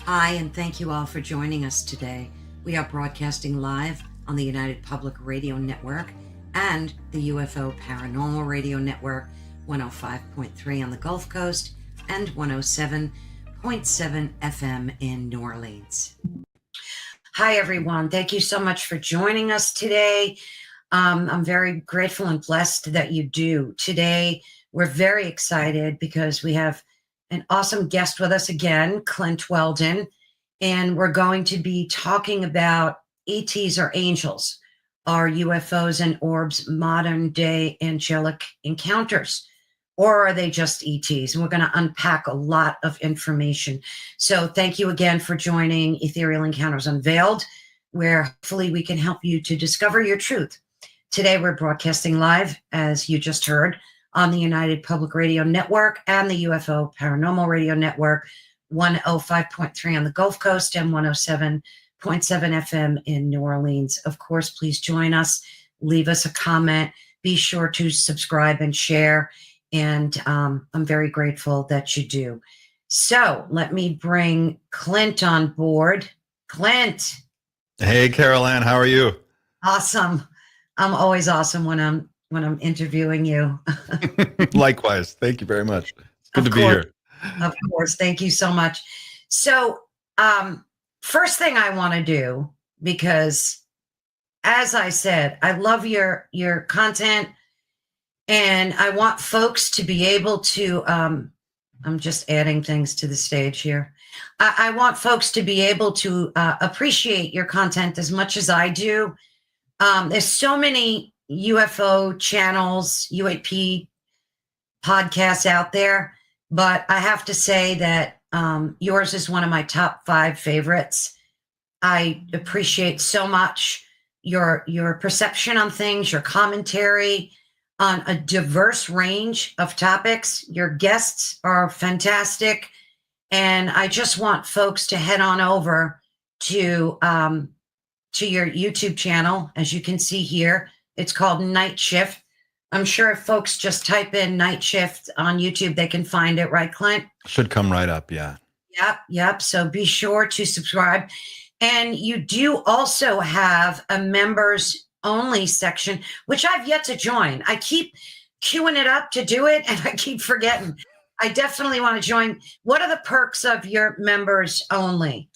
Hi, and thank you all for joining us today. We are broadcasting live on the United Public Radio Network and the UFO Paranormal Radio Network, 105.3 on the Gulf Coast and 107.7 FM in New Orleans. Hi, everyone. Thank you so much for joining us today. I'm very grateful and blessed that you do. Today, we're very excited because we have an awesome guest with us again, Clint Weldon, and we're going to be talking about ETs or angels, are UFOs and orbs modern day angelic encounters, or are they just ETs? And we're going to unpack a lot of information. So thank you again for joining Ethereal Encounters Unveiled, where hopefully we can help you to discover your truth. Today we're broadcasting live, as you just heard, on the United Public Radio Network and the UFO Paranormal Radio Network, 105.3 on the Gulf Coast and 107.7 FM in New Orleans. Of course, please join us. Leave us a comment. Be sure to subscribe and share. And I'm very grateful that you do. So let me bring Clint on board. Clint. Hey, Carol Ann, how are you? Awesome. I'm always awesome when I'm interviewing you. Likewise. Thank you very much. It's good to be here. Of course. Thank you so much. So first thing I want to do, because as I said, I love your content and I want folks to be able to, I'm just adding things to the stage here. I want folks to be able to appreciate your content as much as I do. There's so many UFO channels, UAP podcasts out there, but I have to say that yours is one of my top 5 favorites. I appreciate so much your perception on things, your commentary on a diverse range of topics. Your guests are fantastic, and I just want folks to head on over to your YouTube channel. As you can see here, it's called Night Shift. I'm sure if folks just type in Night Shift on YouTube, they can find it, right, Clint? Should come right up, yeah. Yep. So be sure to subscribe. And you do also have a members only section, which I've yet to join. I keep queuing it up to do it, and I keep forgetting. I definitely want to join. What are the perks of your members only?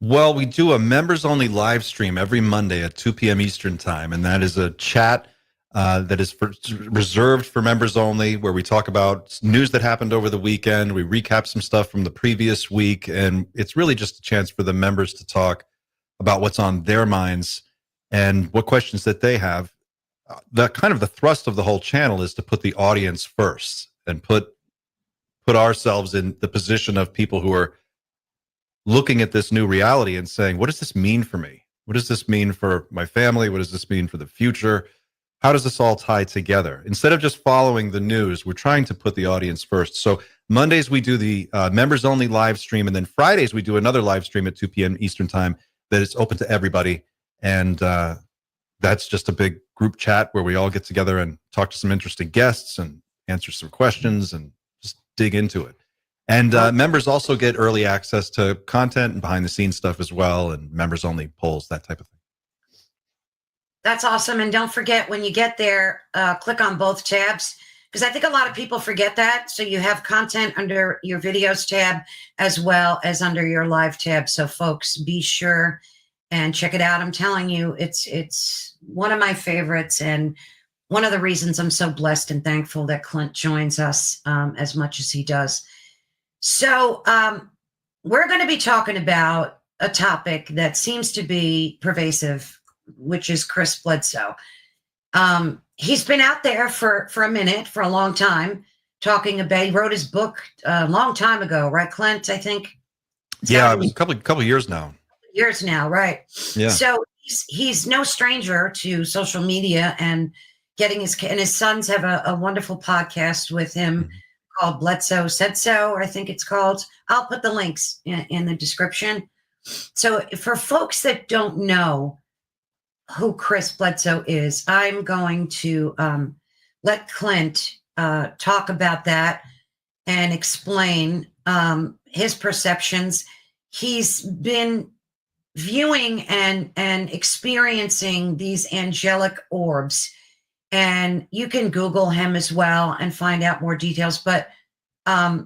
Well, we do a members-only live stream every Monday at 2 p.m. Eastern Time, and that is a chat that is reserved for members only, where we talk about news that happened over the weekend. We recap some stuff from the previous week, and it's really just a chance for the members to talk about what's on their minds and what questions that they have. The thrust of the whole channel is to put the audience first and put ourselves in the position of people who are looking at this new reality and saying, what does this mean for me? What does this mean for my family? What does this mean for the future? How does this all tie together? Instead of just following the news, we're trying to put the audience first. So Mondays, we do the members only live stream. And then Fridays, we do another live stream at 2 p.m. Eastern Time that is open to everybody. And that's just a big group chat where we all get together and talk to some interesting guests and answer some questions and just dig into it. And members also get early access to content and behind the scenes stuff as well, and members only polls, that type of thing. That's awesome. And don't forget, when you get there, click on both tabs, because I think a lot of people forget that. So you have content under your videos tab as well as under your live tab. So folks, be sure and check it out. I'm telling you, it's one of my favorites, and one of the reasons I'm so blessed and thankful that Clint joins us as much as he does. So we're going to be talking about a topic that seems to be pervasive, which is Chris Bledsoe. He's been out there for a minute, for a long time, talking about, he wrote his book a long time ago, right, Clint, I think? Yeah, it was a couple years now. Years now, right. Yeah. So he's no stranger to social media and getting his sons have a wonderful podcast with him called Bledsoe Said So, I think it's called. I'll put the links in the description. So for folks that don't know who Chris Bledsoe is, I'm going to let Clint talk about that and explain his perceptions. he's been viewing and experiencing these angelic orbs. And you can Google him as well and find out more details. But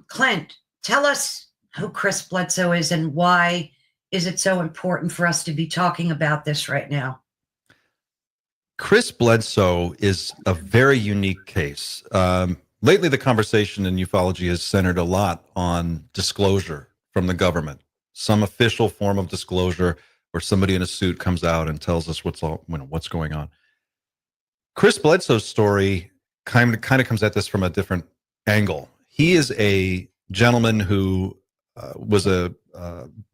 Clint, tell us who Chris Bledsoe is and why is it so important for us to be talking about this right now? Chris Bledsoe is a very unique case. Lately, the conversation in ufology has centered a lot on disclosure from the government, some official form of disclosure where somebody in a suit comes out and tells us what's going on. Chris Bledsoe's story kind of comes at this from a different angle. He is a gentleman who was a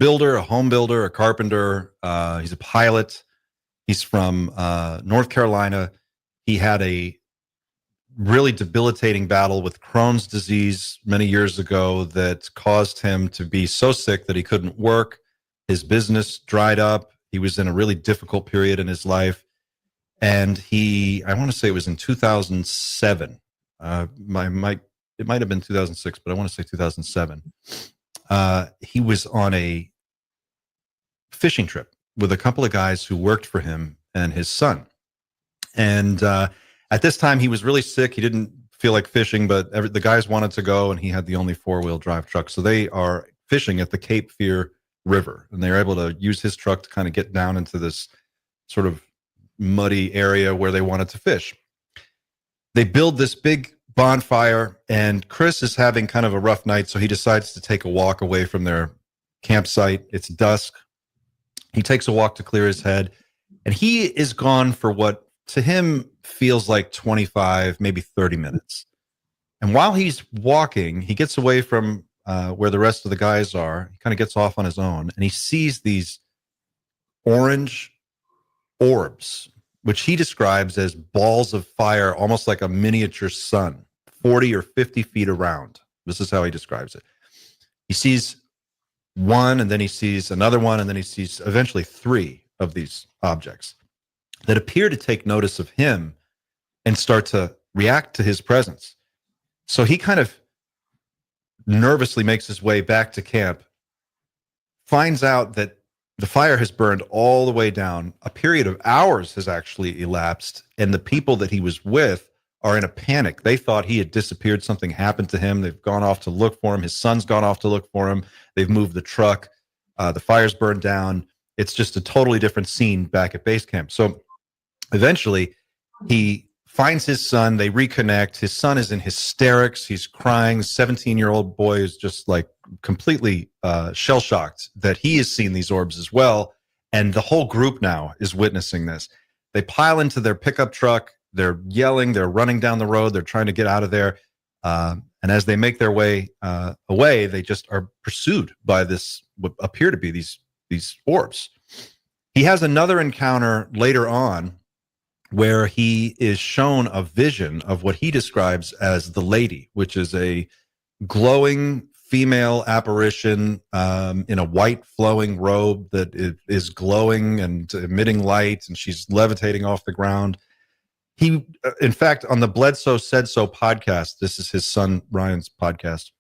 builder, a home builder, a carpenter. He's a pilot. He's from North Carolina. He had a really debilitating battle with Crohn's disease many years ago that caused him to be so sick that he couldn't work. His business dried up. He was in a really difficult period in his life. And I want to say it was in 2007. It might have been 2006, but I want to say 2007. He was on a fishing trip with a couple of guys who worked for him and his son. And at this time, he was really sick. He didn't feel like fishing, but the guys wanted to go, and he had the only four-wheel drive truck. So they are fishing at the Cape Fear River, and they were able to use his truck to kind of get down into this sort of muddy area where they wanted to fish. They build this big bonfire, and Chris is having kind of a rough night, so he decides to take a walk away from their campsite. It's dusk. He takes a walk to clear his head, and he is gone for what to him feels like 25, maybe 30 minutes. And while he's walking, he gets away from where the rest of the guys are. He kind of gets off on his own, and he sees these orange orbs, which he describes as balls of fire, almost like a miniature sun, 40 or 50 feet around. This is how he describes it. He sees one, and then he sees another one, and then he sees eventually three of these objects that appear to take notice of him and start to react to his presence. So he kind of nervously makes his way back to camp, finds out that the fire has burned all the way down. A period of hours has actually elapsed, and the people that he was with are in a panic. They thought he had disappeared. Something happened to him. They've gone off to look for him. His son's gone off to look for him. They've moved the truck. The fire's burned down. It's just a totally different scene back at base camp. So eventually he finds his son. They reconnect. His son is in hysterics. He's crying. 17-year-old boy is just like completely shell-shocked that he has seen these orbs as well. And the whole group now is witnessing this. They pile into their pickup truck. They're yelling. They're running down the road. They're trying to get out of there. And as they make their way away, they just are pursued by this, what appear to be these orbs. He has another encounter later on where he is shown a vision of what he describes as the lady, which is a glowing female apparition in a white flowing robe that is glowing and emitting light, and she's levitating off the ground. He, in fact, on the Bledsoe Said So podcast, this is his son Ryan's podcast,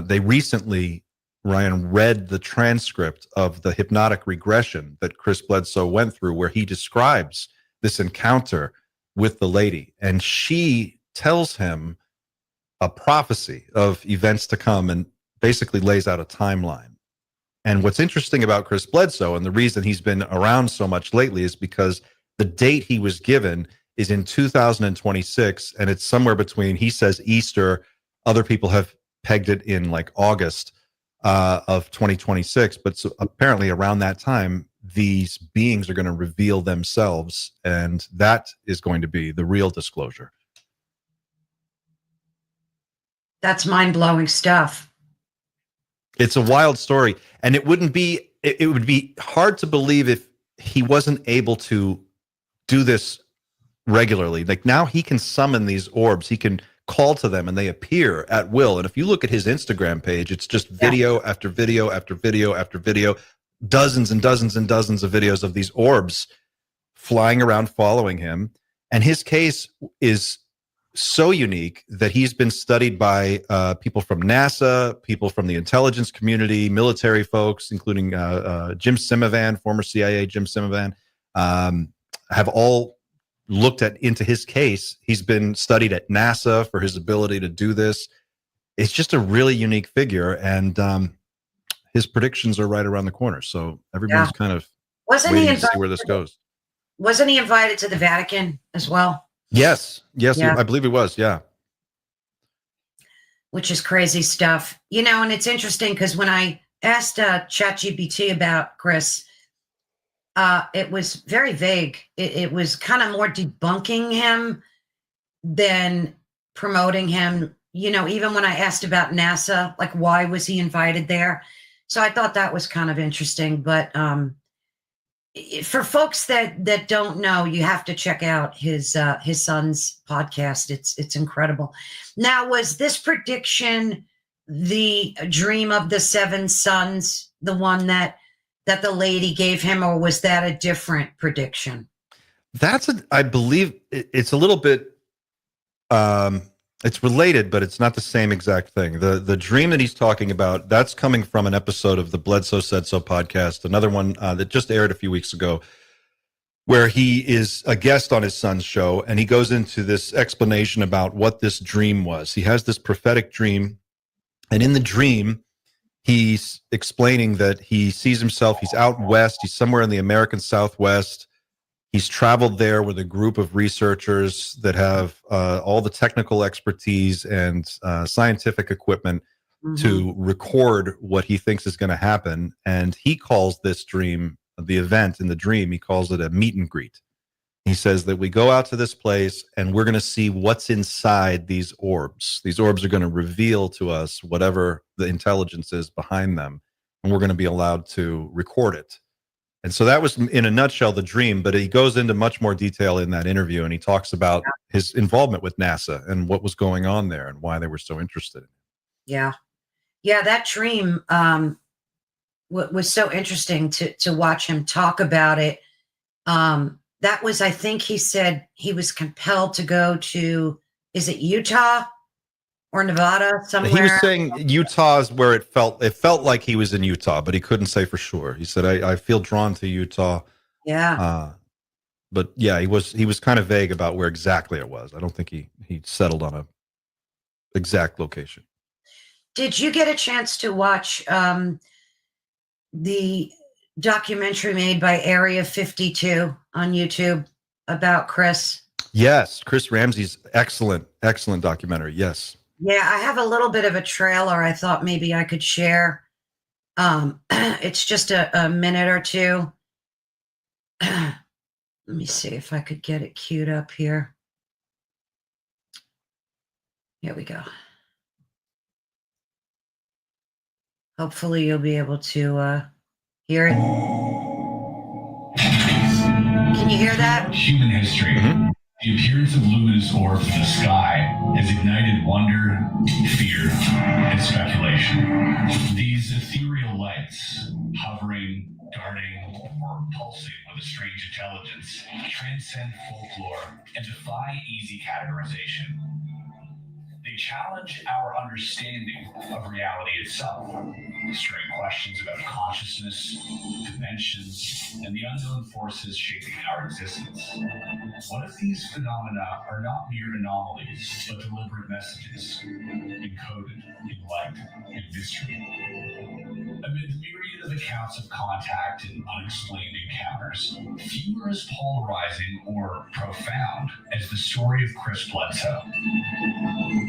they recently, Ryan read the transcript of the hypnotic regression that Chris Bledsoe went through, where he describes this encounter with the lady, and she tells him a prophecy of events to come and basically lays out a timeline. And what's interesting about Chris Bledsoe, and the reason he's been around so much lately, is because the date he was given is in 2026, and it's somewhere between, he says, Easter. Other people have pegged it in like August of 2026, but so apparently around that time, these beings are going to reveal themselves, and that is going to be the real disclosure. That's mind-blowing stuff. It's a wild story, and it would be hard to believe if he wasn't able to do this regularly. Like now he can summon these orbs. He can call to them and they appear at will. And if you look at his Instagram page, it's just video after video after video after video, dozens and dozens and dozens of videos of these orbs flying around following him. And his case is so unique that he's been studied by people from NASA, people from the intelligence community, military folks, including Jim Simivan, former CIA Jim Simivan, have all looked into his case. He's been studied at NASA for his ability to do this. It's just a really unique figure, and his predictions are right around the corner. So everyone's kind of waiting to see where this goes. Wasn't he invited to the Vatican as well? Yes, I believe he was, yeah. Which is crazy stuff. And it's interesting because when I asked ChatGPT about Chris, it was very vague. It was kind of more debunking him than promoting him. Even when I asked about NASA, like why was he invited there? So I thought that was kind of interesting. But for folks that don't know, you have to check out his son's podcast. It's incredible. Now, was this prediction the dream of the seven sons, the one that the lady gave him, or was that a different prediction? I believe it's a little bit, it's related, but it's not the same exact thing. The dream that he's talking about, that's coming from an episode of the Bledsoe Said So podcast, another one that just aired a few weeks ago, where he is a guest on his son's show, and he goes into this explanation about what this dream was. He has this prophetic dream, and in the dream, he's explaining that he sees himself, he's out west, he's somewhere in the American Southwest. He's traveled there with a group of researchers that have all the technical expertise and scientific equipment to record what he thinks is going to happen. And he calls this dream, the event in the dream, he calls it a meet and greet. He says that we go out to this place and we're going to see what's inside these orbs. These orbs are going to reveal to us whatever the intelligence is behind them, and we're going to be allowed to record it. And so that was, in a nutshell, the dream, but he goes into much more detail in that interview, and he talks about his involvement with NASA and what was going on there and why they were so interested in it. Yeah, that dream was so interesting to watch him talk about it. That was, I think he said he was compelled to go to, is it Utah or Nevada somewhere? He was saying Utah is where it felt like he was in Utah, but he couldn't say for sure. He said, I feel drawn to Utah. Yeah. But yeah, he was kind of vague about where exactly it was. I don't think he settled on a exact location. Did you get a chance to watch the documentary made by Area 52 on YouTube about Chris? Yes, Chris Ramsey's excellent documentary. Yes. Yeah, I have a little bit of a trailer I thought maybe I could share. It's just a minute or two. Let me see if I could get it queued up here. Here we go. Hopefully you'll be able to hear it. Can you hear that? Human history. The appearance of luminous orbs in the sky has ignited wonder, fear, and speculation. These ethereal lights, hovering, darting, or pulsing with a strange intelligence, transcend folklore and defy easy categorization. They challenge our understanding of reality itself, stirring questions about consciousness, dimensions, and the unknown forces shaping our existence. What if these phenomena are not mere anomalies, but deliberate messages, encoded in light and mystery? Amid the myriad of accounts of contact and unexplained encounters, few are as polarizing or profound as the story of Chris Bledsoe.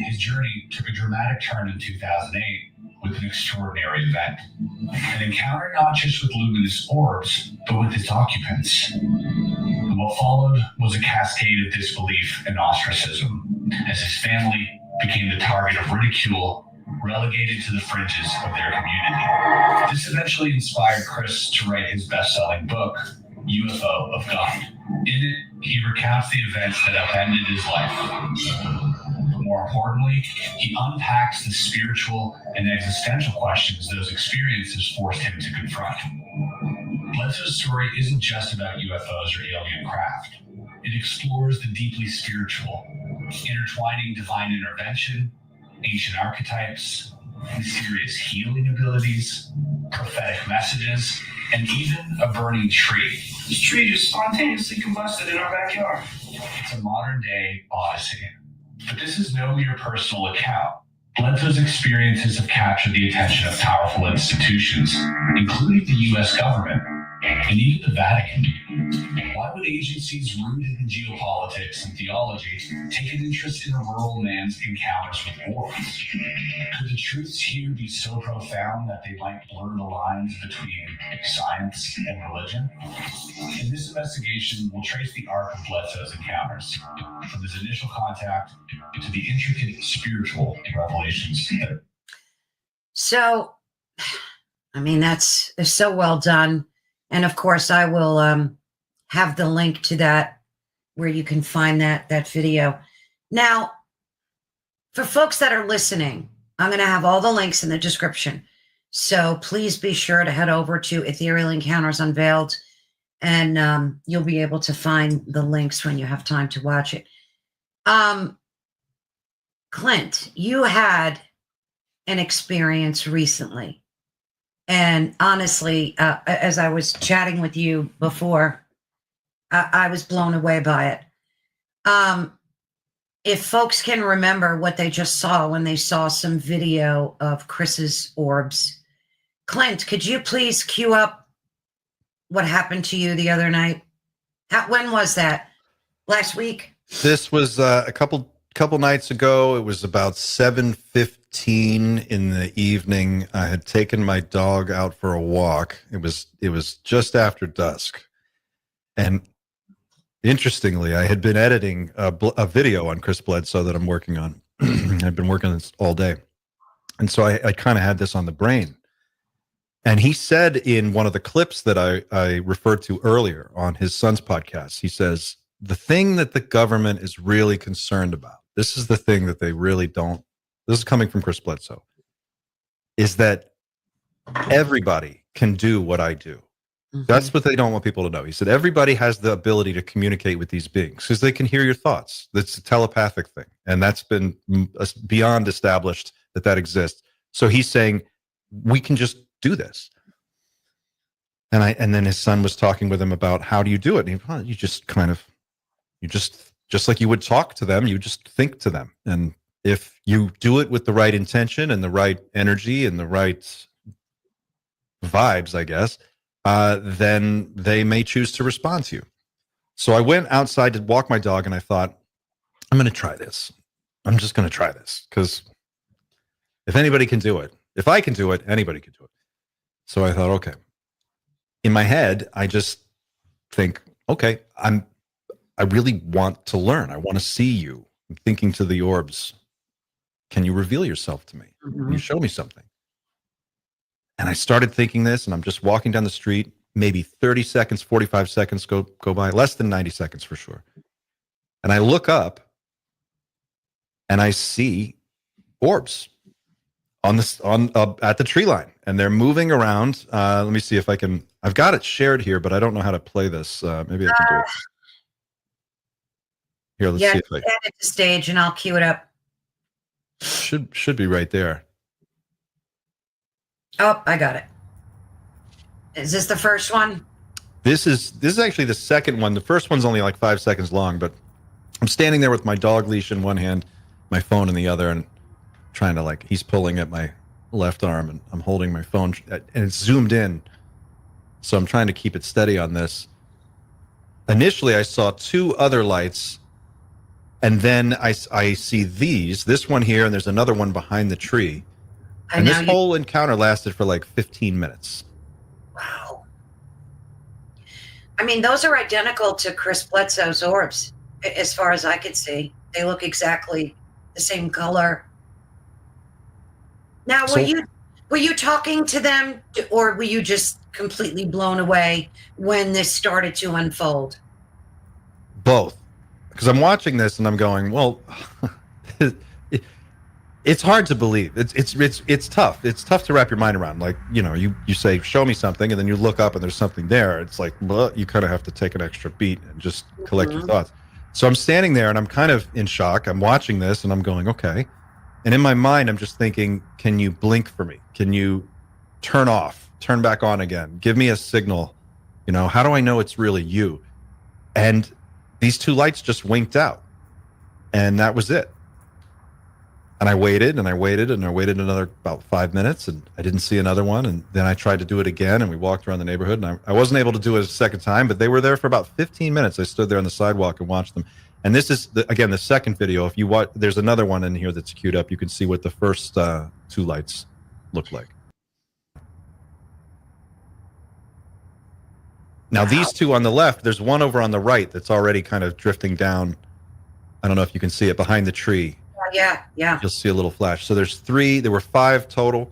His journey took a dramatic turn in 2008 with an extraordinary event. An encounter not just with luminous orbs, but with its occupants. And what followed was a cascade of disbelief and ostracism, as his family became the target of ridicule, relegated to the fringes of their community. This eventually inspired Chris to write his best-selling book, UFO of God. In it, he recounts the events that upended his life. But more importantly, he unpacks the spiritual and existential questions those experiences forced him to confront. Bledsoe's story isn't just about UFOs or alien craft. It explores the deeply spiritual, intertwining divine intervention, ancient archetypes, mysterious healing abilities, prophetic messages, and even a burning tree. This tree just spontaneously combusted in our backyard. It's a modern-day odyssey. But this is no mere personal account. Bledsoe's experiences have captured the attention of powerful institutions, including the U.S. government and even the Vatican. Why would agencies rooted in geopolitics and theology take an interest in a rural man's encounters with orbs? Could the truths here be so profound that they might blur the lines between science and religion? In this investigation, we'll trace the arc of Bledsoe's encounters, from his initial contact to the intricate spiritual revelations. So, I mean, that's so well done. And of course, I will have the link to that where you can find that video. Now, for folks that are listening, I'm going to have all the links in the description. So please be sure to head over to Ethereal Encounters Unveiled, and you'll be able to find the links when you have time to watch it. Clint, you had an experience recently. And honestly, as I was chatting with you before, I was blown away by it. If folks can remember what they just saw when they saw some video of Chris's orbs, Clint, could you please cue up what happened to you the other night? When was that? Last week? This was a couple nights ago. It was about 7:15 in the evening. I had taken my dog out for a walk. It was just after dusk, and interestingly, I had been editing a video on Chris Bledsoe that I'm working on. I've been working on this all day, and so I kind of had this on the brain. And he said in one of the clips that I referred to earlier on his son's podcast, he says, the thing that the government is really concerned about, this is the thing that they really don't, this is coming from Chris Bledsoe, is that everybody can do what I do. Mm-hmm. That's what they don't want people to know. He said, everybody has the ability to communicate with these beings because they can hear your thoughts. That's a telepathic thing. And that's been beyond established that exists. So he's saying, we can just do this. And then his son was talking with him about how do you do it? And you just kind of, just like you would talk to them, you just think to them. And if you do it with the right intention and the right energy and the right vibes, I guess, then they may choose to respond to you. So I went outside to walk my dog and I thought, I'm going to try this. I'm just going to try this because if anybody can do it, if I can do it, anybody can do it. So I thought, okay. In my head, I just think, okay, I really want to learn. I want to see you. I'm thinking to the orbs. Can you reveal yourself to me? Mm-hmm. Can you show me something? And I started thinking this, and I'm just walking down the street. Maybe 30 seconds, 45 seconds go by, less than 90 seconds for sure. And I look up, and I see orbs at the tree line, and they're moving around. Let me see if I can. I've got it shared here, but I don't know how to play this. Maybe I can do it. Here, let's see if I edit the stage, and I'll cue it up. Should be right there. Oh, I got it. Is this the first one? This is actually the second one. The first one's only like 5 seconds long, but I'm standing there with my dog leash in one hand, my phone in the other, and trying to he's pulling at my left arm, and I'm holding my phone, and it's zoomed in. So I'm trying to keep it steady on this. Initially, I saw two other lights. And then I see this one here, and there's another one behind the tree. And this whole encounter lasted for like 15 minutes. Wow. I mean, those are identical to Chris Bledsoe's orbs, as far as I could see. They look exactly the same color. Now, were you talking to them, or were you just completely blown away when this started to unfold? Both. Because I'm watching this and I'm going, well, it's hard to believe. It's tough. It's tough to wrap your mind around. Like, you say, show me something, and then you look up and there's something there. It's like, well, you kind of have to take an extra beat and just collect your thoughts. So I'm standing there and I'm kind of in shock. I'm watching this and I'm going, okay. And in my mind, I'm just thinking, can you blink for me? Can you turn off, turn back on again? Give me a signal. You know, how do I know it's really you? And these two lights just winked out. And that was it. And I waited and I waited and I waited another about 5 minutes and I didn't see another one. And then I tried to do it again and we walked around the neighborhood and I wasn't able to do it a second time, but they were there for about 15 minutes. I stood there on the sidewalk and watched them. And this is, again, the second video. If you watch, there's another one in here that's queued up. You can see what the first two lights look like. Now, these two on the left, there's one over on the right that's already kind of drifting down. I don't know if you can see it behind the tree. Yeah. You'll see a little flash. So there's three. There were 5 total.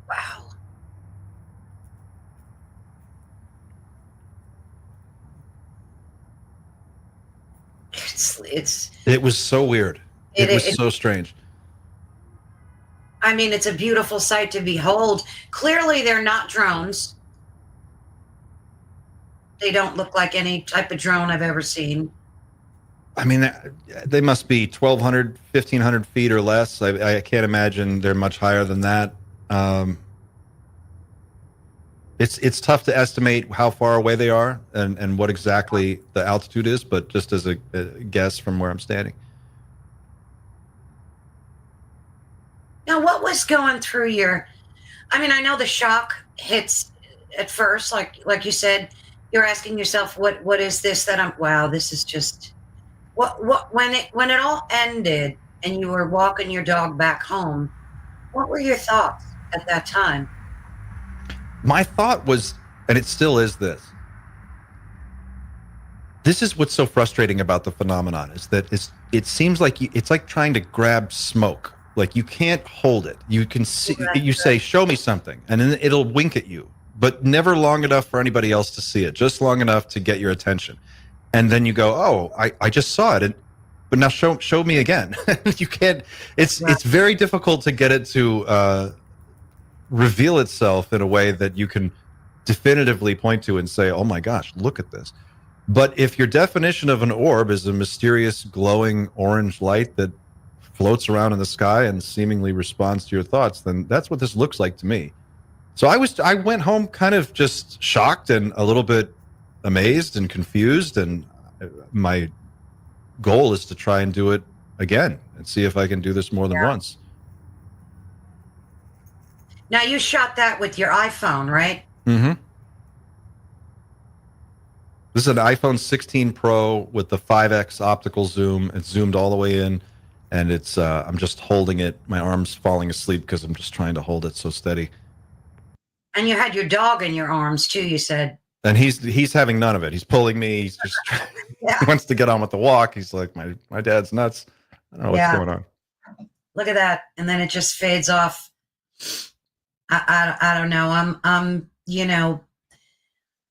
Wow. It was so weird. It was so strange. I mean, it's a beautiful sight to behold. Clearly, they're not drones. They don't look like any type of drone I've ever seen. I mean, they must be 1,200, 1,500 feet or less. I can't imagine they're much higher than that. It's tough to estimate how far away they are and what exactly the altitude is, but just as a guess from where I'm standing. Now, what was going through your? I mean, I know the shock hits at first, like you said. You're asking yourself, what is this that I'm? Wow, this is just. What when it all ended and you were walking your dog back home, what were your thoughts at that time? My thought was, and it still is this is what's so frustrating about the phenomenon, is that it seems like it's like trying to grab smoke. Like you can't hold it. You can see, you say, show me something, and then it'll wink at you, but never long enough for anybody else to see it, just long enough to get your attention. And then you go, oh, I just saw it, but now show me again. You can't. It's very difficult to get it to reveal itself in a way that you can definitively point to and say, oh my gosh, look at this. But if your definition of an orb is a mysterious glowing orange light that floats around in the sky and seemingly responds to your thoughts, then that's what this looks like to me. So I went home kind of just shocked and a little bit amazed and confused, and my goal is to try and do it again and see if I can do this more than once. Now, you shot that with your iPhone, right? Mm-hmm. This is an iPhone 16 Pro with the 5x optical zoom. It's zoomed all the way in, and it's I'm just holding it. My arm's falling asleep because I'm just trying to hold it so steady. And you had your dog in your arms too, you said. And he's having none of it. He's pulling me. He's just he wants to get on with the walk. He's like, my dad's nuts. I don't know what's going on. Look at that, and then it just fades off. I don't know.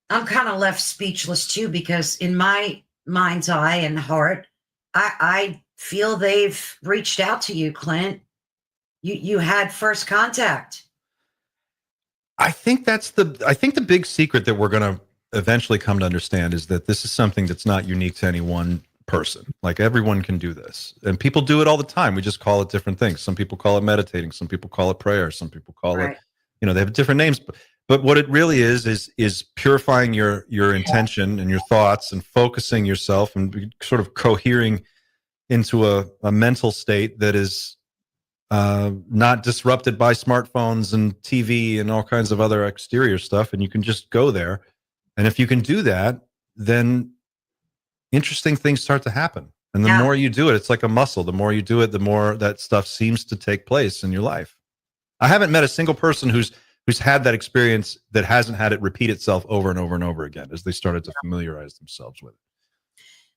I'm kind of left speechless too, because in my mind's eye and heart, I feel they've reached out to you, Clint. You had first contact. I think the big secret that we're going to eventually come to understand is that this is something that's not unique to any one person. Like everyone can do this, and people do it all the time. We just call it different things. Some people call it meditating. Some people call it prayer. Some people call it, they have different names. But what it really is purifying your intention and your thoughts and focusing yourself and sort of cohering into a mental state that is not disrupted by smartphones and TV and all kinds of other exterior stuff. And you can just go there. And if you can do that, then interesting things start to happen. And the more you do it, it's like a muscle. The more you do it, the more that stuff seems to take place in your life. I haven't met a single person who's had that experience that hasn't had it repeat itself over and over and over again as they started to familiarize themselves with it.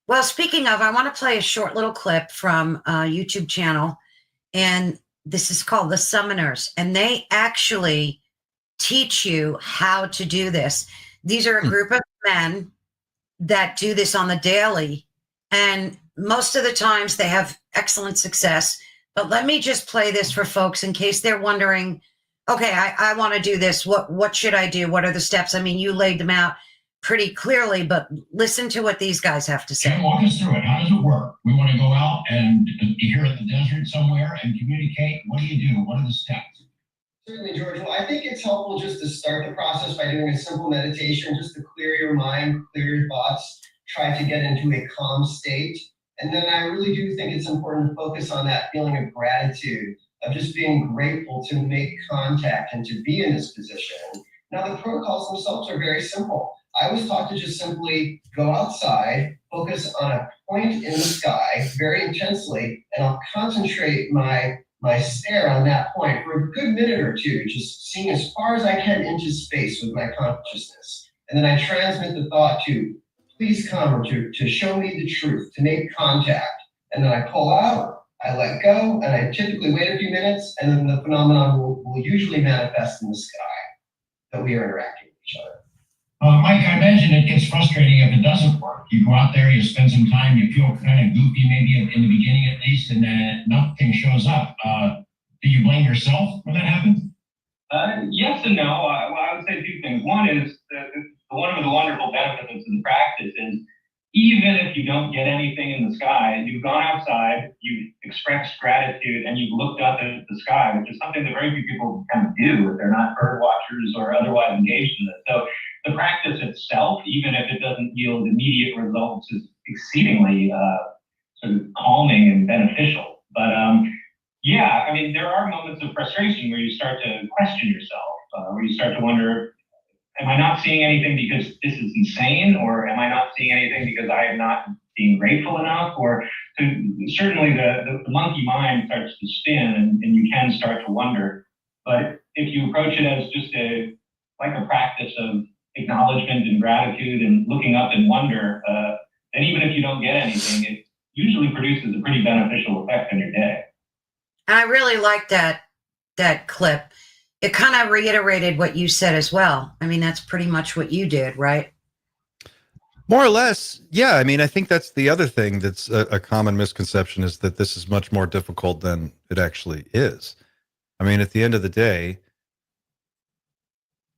Well, speaking of, I want to play a short little clip from a YouTube channel, and this is called The Summoners, and they actually teach you how to do this. These are a group of men that do this on the daily, and most of the times they have excellent success. But let me just play this for folks in case they're wondering, okay, I want to do this. What should I do? What are the steps? I mean, you laid them out pretty clearly, but listen to what these guys have to say. Jim, walk us through it. How does it work? We want to go out and here in the desert somewhere and communicate. What do you do? What are the steps? Certainly, George. Well, I think it's helpful just to start the process by doing a simple meditation, just to clear your mind, clear your thoughts, try to get into a calm state. And then I really do think it's important to focus on that feeling of gratitude, of just being grateful to make contact and to be in this position. Now, the protocols themselves are very simple. I was taught to just simply go outside, focus on a point in the sky very intensely, and I'll concentrate my stare on that point for a good minute or two, just seeing as far as I can into space with my consciousness. And then I transmit the thought to please come, or to show me the truth, to make contact. And then I pull out, I let go, and I typically wait a few minutes, and then the phenomenon will usually manifest in the sky that we are interacting with each other. Mike, I imagine it gets frustrating if it doesn't work. You go out there, you spend some time, you feel kind of goofy, maybe in the beginning at least, and then nothing shows up. Do you blame yourself when that happens? Yes and no. Well, I would say two things. One is one of the wonderful benefits of the practice is even if you don't get anything in the sky, you've gone outside, you've expressed gratitude, and you've looked up at the sky, which is something that very few people kind of do if they're not bird watchers or otherwise engaged in it. So the practice itself, even if it doesn't yield immediate results, is exceedingly sort of calming and beneficial. But yeah, I mean, there are moments of frustration where you start to question yourself, where you start to wonder, am I not seeing anything because this is insane? Or am I not seeing anything because I am not being grateful enough? Or certainly the monkey mind starts to spin and you can start to wonder. But if you approach it as just like a practice of acknowledgement and gratitude and looking up in wonder, then even if you don't get anything, it usually produces a pretty beneficial effect on your day. And I really like that clip. It kind of reiterated what you said as well. I mean, that's pretty much what you did, right? More or less, yeah. I mean, I think that's the other thing that's a common misconception, is that this is much more difficult than it actually is. I mean, at the end of the day,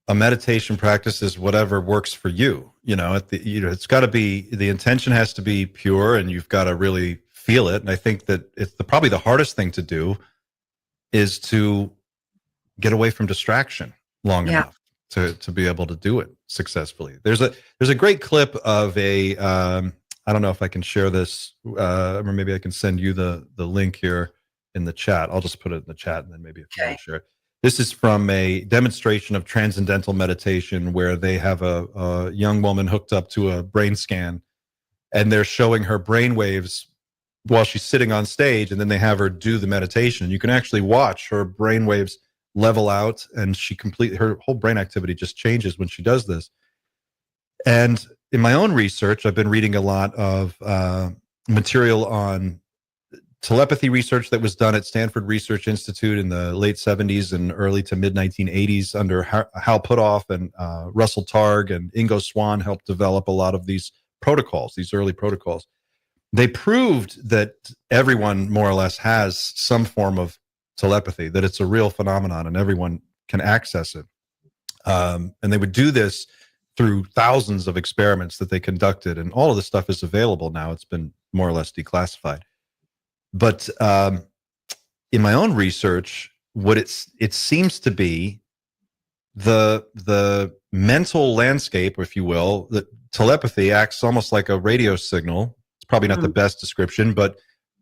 a meditation practice is whatever works for you. It's got to be, the intention has to be pure, and you've got to really feel it. And I think that it's probably the hardest thing to do is to get away from distraction long enough to be able to do it successfully. There's a great clip of I don't know if I can share this, or maybe I can send you the link here in the chat. I'll just put it in the chat, and then maybe if you want to share it. This is from a demonstration of transcendental meditation where they have a young woman hooked up to a brain scan, and they're showing her brain waves while she's sitting on stage, and then they have her do the meditation. You can actually watch her brain waves level out, and her whole brain activity just changes when she does this. And in my own research, I've been reading a lot of material on telepathy research that was done at Stanford Research Institute in the late 70s and early to mid 1980s under Hal Puthoff, and Russell Targ and Ingo Swann helped develop a lot of these protocols, these early protocols. They proved that everyone more or less has some form of telepathy, that it's a real phenomenon and everyone can access it. And they would do this through thousands of experiments that they conducted, and all of this stuff is available now. It's been more or less declassified. But in my own research, what it seems to be the mental landscape, if you will, that telepathy acts almost like a radio signal. It's probably not the best description, but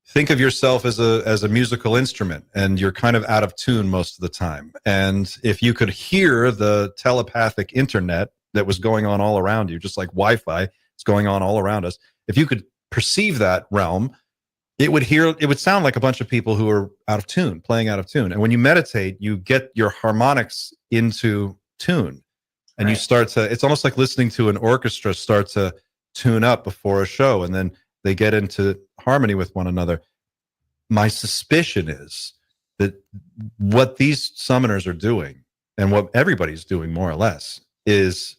think of yourself as a musical instrument, and you're kind of out of tune most of the time. And if you could hear the telepathic internet that was going on all around you, just like Wi-Fi, it's going on all around us. If you could perceive that realm, it would sound like a bunch of people who are out of tune, playing out of tune. And when you meditate, you get your harmonics into tune, and you start to, it's almost like listening to an orchestra start to tune up before a show, and then they get into harmony with one another. My suspicion is that what these summoners are doing, and what everybody's doing more or less, is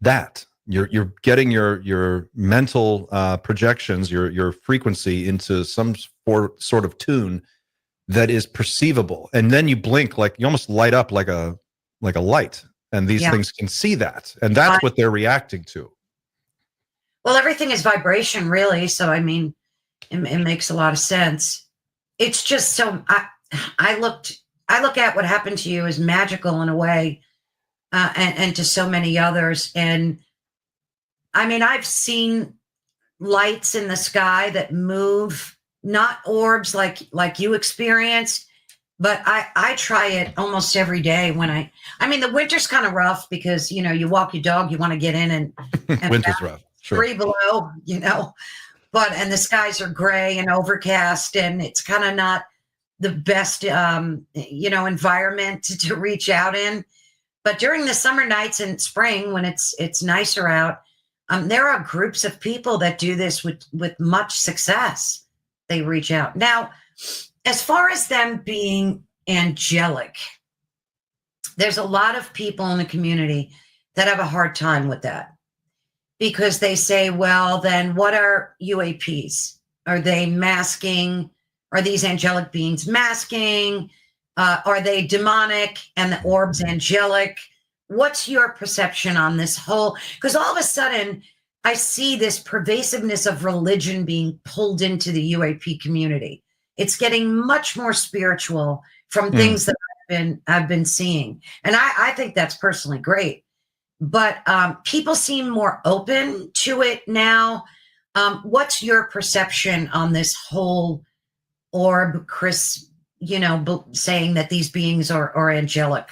that you're getting your mental projections, your frequency into some sort of tune that is perceivable, and then you blink, like you almost light up like a light, and these Yeah. things can see that, and that's what they're reacting to. Well, everything is vibration, really. So, I mean, it makes a lot of sense. It's just so I look at what happened to you as magical in a way, and to so many others. And I mean, I've seen lights in the sky that move, not orbs like you experienced, but I try it almost every day when I mean, the winter's kind of rough because, you know, you walk your dog, you want to get in and Winter's rough. Sure. 3 below, you know, and the skies are gray and overcast, and it's kind of not the best, you know, environment to reach out in. But during the summer nights and spring, when it's nicer out, there are groups of people that do this with much success. They reach out. Now, as far as them being angelic, there's a lot of people in the community that have a hard time with that, because they say, well, then what are UAPs? Are they masking? Are these angelic beings masking? Are they demonic and the orbs angelic? What's your perception on this whole? Because all of a sudden, I see this pervasiveness of religion being pulled into the UAP community. It's getting much more spiritual from things that I've been seeing. And I think that's personally great. But people seem more open to it now. What's your perception on this whole orb, Chris, you know, saying that these beings are angelic?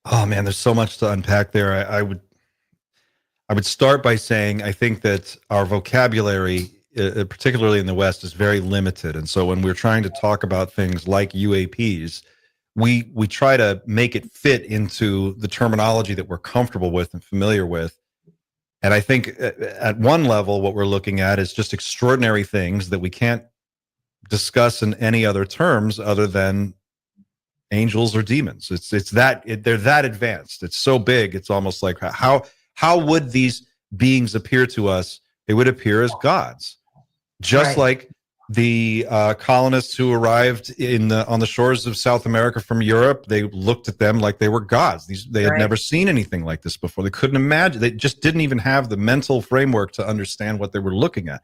Oh man, there's so much to unpack there. I would start by saying I think that our vocabulary, particularly in the West, is very limited. And so when we're trying to talk about things like UAPs, we try to make it fit into the terminology that we're comfortable with and familiar with. And I think at one level, what we're looking at is just extraordinary things that we can't discuss in any other terms other than angels or demons. They're that advanced. It's so big. It's almost like how would these beings appear to us? They would appear as gods, just like the colonists who arrived on the shores of South America from Europe. They looked at them like they were gods. They had never seen anything like this before. They couldn't imagine. They just didn't even have the mental framework to understand what they were looking at.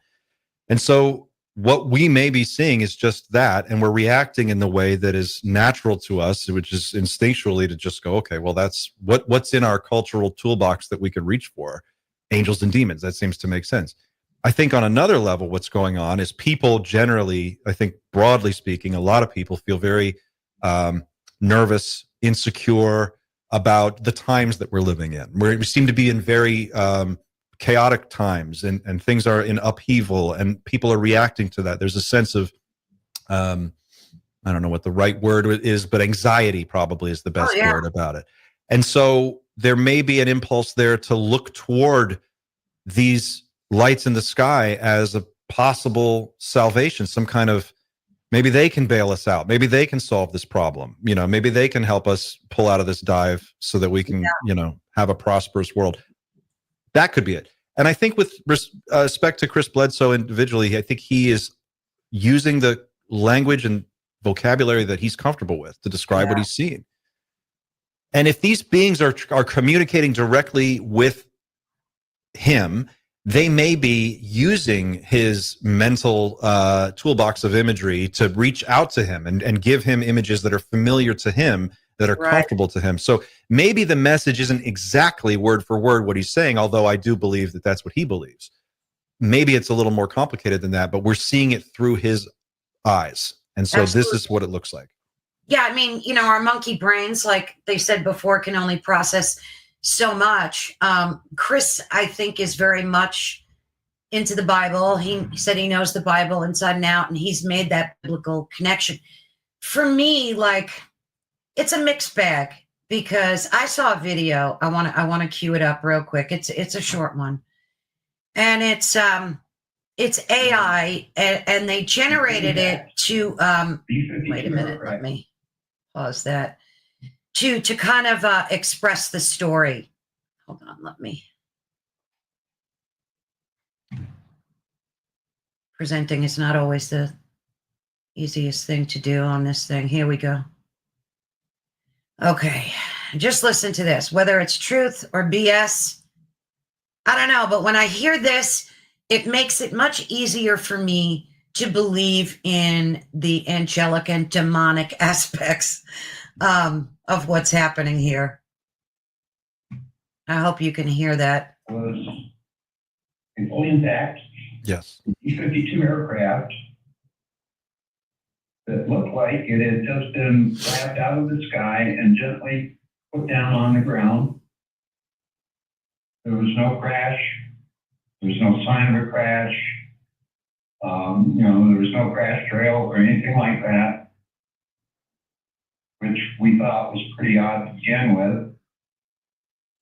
And so what we may be seeing is just that, and we're reacting in the way that is natural to us, which is instinctually to just go, okay, well, that's what's in our cultural toolbox that we could reach for, angels and demons. That seems to make sense. I think on another level, what's going on is people generally, I think broadly speaking, a lot of people feel very nervous, insecure about the times that we're living in. We seem to be in very chaotic times, and things are in upheaval, and people are reacting to that. There's a sense of, I don't know what the right word is, but anxiety probably is the best word about it. And so there may be an impulse there to look toward these lights in the sky as a possible salvation, some kind of, maybe they can bail us out. Maybe they can solve this problem. You know, maybe they can help us pull out of this dive so that we can, you know, have a prosperous world. That could be it. And I think with respect to Chris Bledsoe individually, I think he is using the language and vocabulary that he's comfortable with to describe what he's seeing. And if these beings are communicating directly with him, they may be using his mental toolbox of imagery to reach out to him and give him images that are familiar to him, that are comfortable to him. So maybe the message isn't exactly word for word what he's saying, although I do believe that that's what he believes. Maybe it's a little more complicated than that, but we're seeing it through his eyes. And so this is what it looks like. Yeah, I mean, you know, our monkey brains, like they said before, can only process so much. Chris, I think, is very much into the Bible. He said he knows the Bible inside and out, and he's made that biblical connection. For me, like, it's a mixed bag, because I saw a video. I want to cue it up real quick. It's a short one, and it's AI, and they generated it to wait a minute, let me pause that, to kind of express the story. Hold on, let me. Presenting is not always the easiest thing to do on this thing. Here we go. Okay. just listen to this, whether it's truth or BS, I don't know, but when I hear this, it makes it much easier for me to believe in the angelic and demonic aspects of what's happening here. I hope you can hear that. Was fully intact. Yes. B-52 aircraft that looked like it had just been slapped out of the sky and gently put down on the ground. There was no crash. There was no sign of a crash. There was no crash trail or anything like that, which we thought was pretty odd to begin with.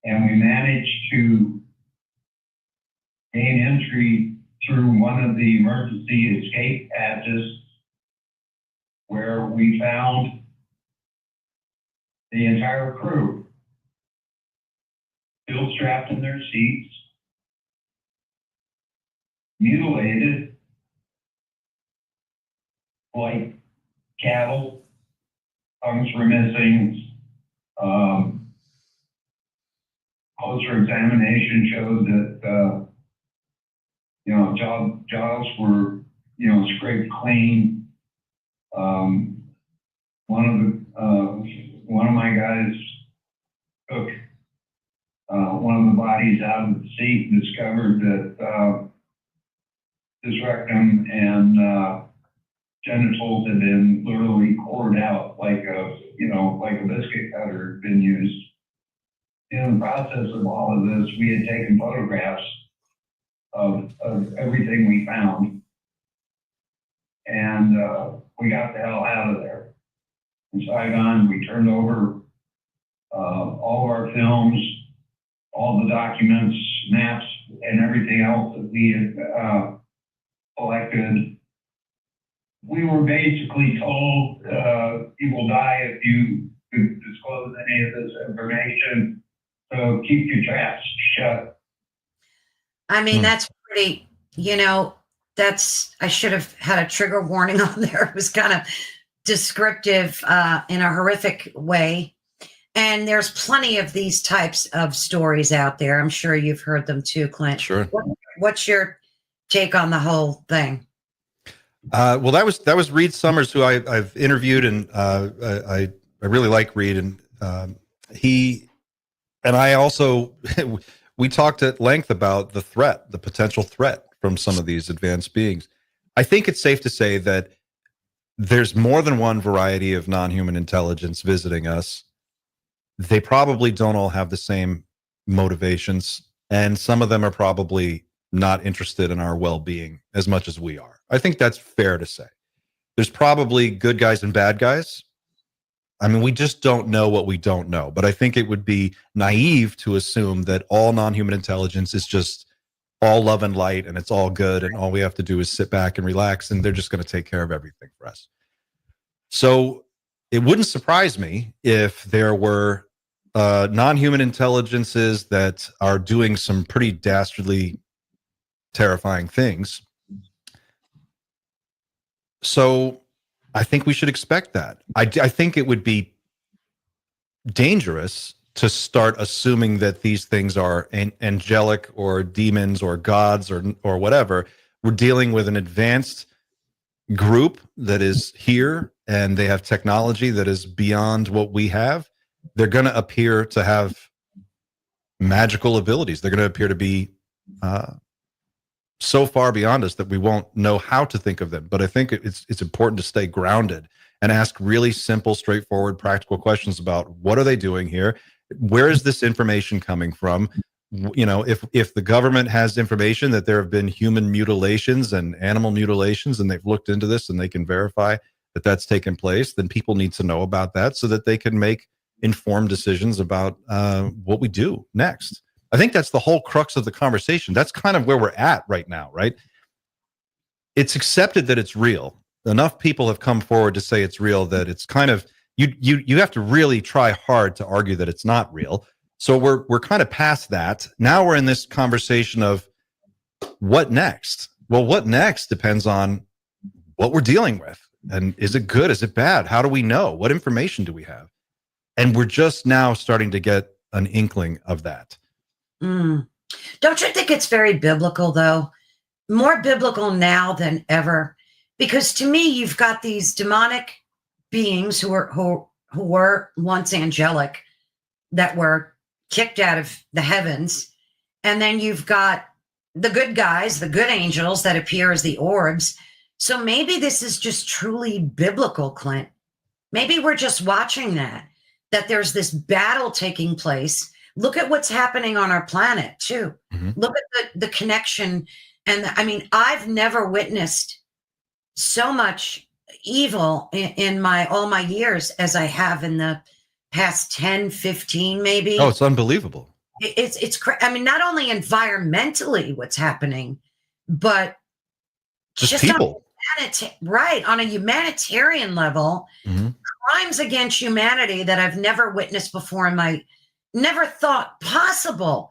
And we managed to gain entry through one of the emergency escape hatches, where we found the entire crew still strapped in their seats, mutilated like cattle. Tongues were missing. Closer examination showed that jaws were scraped clean. One of my guys took one of the bodies out of the seat and discovered that his rectum and genitals had been literally cored out like a biscuit cutter had been used. In the process of all of this, we had taken photographs of everything we found, and we got the hell out of there. In Saigon, we turned over all of our films, all the documents, maps, and everything else that we had collected. We were basically told you will die if you disclose any of this information, so keep your traps shut. I mean, that's pretty, I should have had a trigger warning on there. It was kind of descriptive in a horrific way. And there's plenty of these types of stories out there. I'm sure you've heard them too, Clint. Sure. What's your take on the whole thing? Well, that was Reed Summers, who I've interviewed, and I really like Reed, and he and I also we talked at length about the potential threat from some of these advanced beings. I think it's safe to say that there's more than one variety of non-human intelligence visiting us. They probably don't all have the same motivations, and some of them are probably not interested in our well-being as much as we are. I think that's fair to say. There's probably good guys and bad guys. I mean, we just don't know what we don't know. But I think it would be naive to assume that all non-human intelligence is just all love and light and it's all good and all we have to do is sit back and relax and they're just going to take care of everything for us. So it wouldn't surprise me if there were non-human intelligences that are doing some pretty dastardly, terrifying things. So I think we should expect that. I think it would be dangerous to start assuming that these things are angelic or demons or gods or whatever. We're dealing with an advanced group that is here and they have technology that is beyond what we have. They're going to appear to have magical abilities. They're going to appear to be so far beyond us that we won't know how to think of them. But I think it's important to stay grounded and ask really simple, straightforward, practical questions about what are they doing here? Where is this information coming from? You know, if the government has information that there have been human mutilations and animal mutilations and they've looked into this and they can verify that that's taken place, then people need to know about that so that they can make informed decisions about what we do next. I think that's the whole crux of the conversation. That's kind of where we're at right now, right? It's accepted that it's real. Enough people have come forward to say it's real that it's kind of, you have to really try hard to argue that it's not real. So we're kind of past that. Now we're in this conversation of what next? Well, what next depends on what we're dealing with. And is it good? Is it bad? How do we know? What information do we have? And we're just now starting to get an inkling of that. Mm. Don't you think it's very biblical, though? More biblical now than ever. Because to me, you've got these demonic beings who were once angelic that were kicked out of the heavens. And then you've got the good guys, the good angels that appear as the orbs. So maybe this is just truly biblical, Clint. Maybe we're just watching that there's this battle taking place. Look at what's happening on our planet, too. Mm-hmm. Look at the connection. And I mean, I've never witnessed so much evil in all my years as I have in the past 10, 15, maybe. Oh, it's unbelievable. It's I mean, not only environmentally what's happening, but just people. On a humanitarian level, mm-hmm. Crimes against humanity that I've never witnessed before never thought possible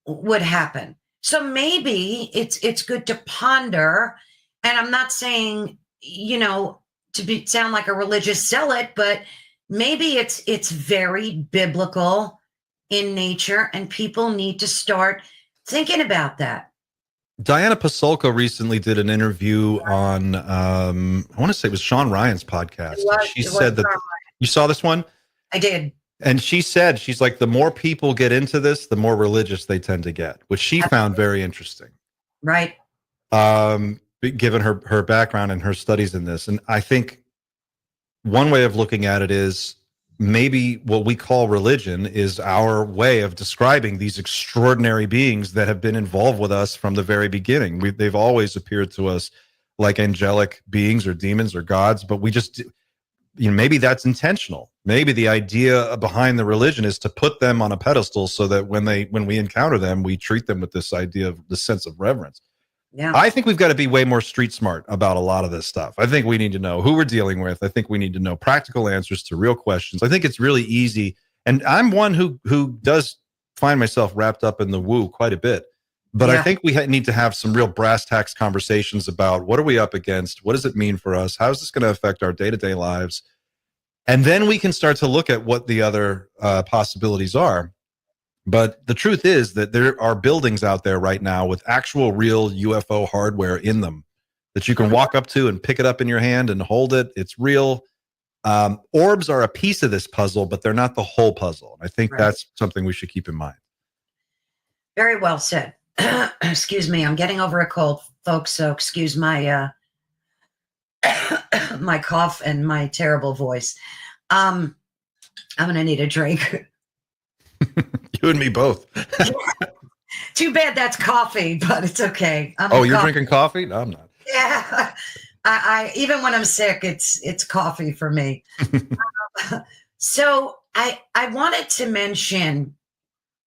would happen. So maybe it's good to ponder. And I'm not saying, sound like a religious zealot, but maybe it's very biblical in nature, and people need to start thinking about that. Diana Pasulka recently did an interview on, I want to say it was Sean Ryan's podcast. She said that you saw this one? I did. And she said, she's like, the more people get into this, the more religious they tend to get, which she found very interesting. Right. Given her background and her studies in this. And I think one way of looking at it is maybe what we call religion is our way of describing these extraordinary beings that have been involved with us from the very beginning. They've always appeared to us like angelic beings or demons or gods, but we just, maybe that's intentional. Maybe the idea behind the religion is to put them on a pedestal so that when we encounter them, we treat them with this idea of the sense of reverence. Yeah. I think we've got to be way more street smart about a lot of this stuff. I think we need to know who we're dealing with. I think we need to know practical answers to real questions. I think it's really easy. And I'm one who does find myself wrapped up in the woo quite a bit. But I think we need to have some real brass tacks conversations about what are we up against? What does it mean for us? How is this going to affect our day-to-day lives? And then we can start to look at what the other possibilities are. But the truth is that there are buildings out there right now with actual real UFO hardware in them that you can walk up to and pick it up in your hand and hold it. It's real. Orbs are a piece of this puzzle, but they're not the whole puzzle. I think that's something we should keep in mind. Very well said. Excuse me. I'm getting over a cold, folks. So excuse my my cough and my terrible voice. I'm going to need a drink. You and me both. Too bad that's coffee, but it's okay. You're drinking coffee? No, I'm not. Yeah. I even when I'm sick, it's coffee for me. So I wanted to mention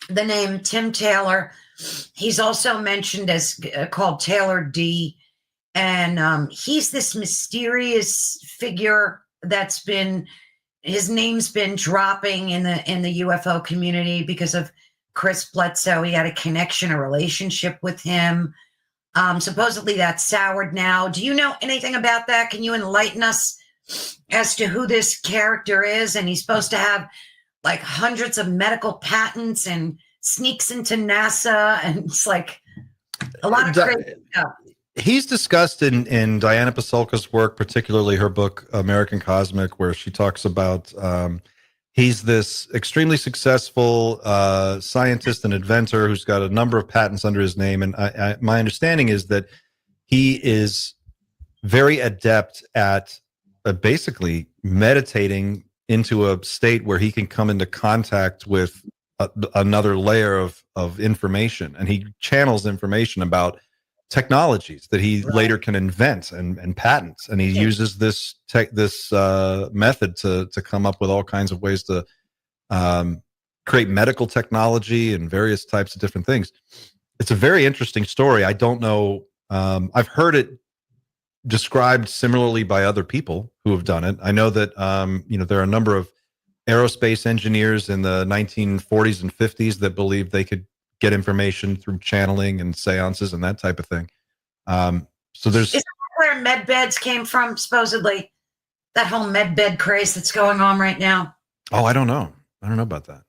the name Tim Taylor. He's also mentioned as called Taylor D. And he's this mysterious figure that's been, his name's been dropping in the UFO community because of Chris Bledsoe. He had a connection, a relationship with him. Supposedly that's soured now. Do you know anything about that? Can you enlighten us as to who this character is? And he's supposed to have like hundreds of medical patents and sneaks into NASA, and it's like a lot of crazy stuff. He's discussed in Diana Pasulka's work, particularly her book, American Cosmic, where she talks about he's this extremely successful scientist and inventor who's got a number of patents under his name. And my understanding is that he is very adept at basically meditating into a state where he can come into contact with another layer of information. And he channels information about technologies that he later can invent and patent, and he uses this method to come up with all kinds of ways to create medical technology and various types of different things. It's a very interesting story. I don't know. I've heard it described similarly by other people who have done it. I know that there are a number of aerospace engineers in the 1940s and 50s that believed they could get information through channeling and seances and that type of thing. So there's... Is that where med beds came from, supposedly? That whole med bed craze that's going on right now? Oh, I don't know. I don't know about that.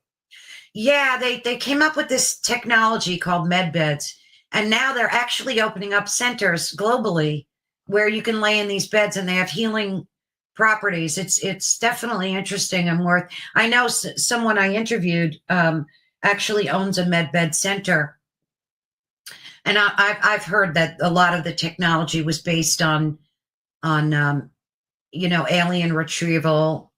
Yeah, they came up with this technology called med beds, and now they're actually opening up centers globally where you can lay in these beds and they have healing properties. It's definitely interesting and worth. I know someone I interviewed actually owns a med bed center, and I've heard that a lot of the technology was based on alien retrieval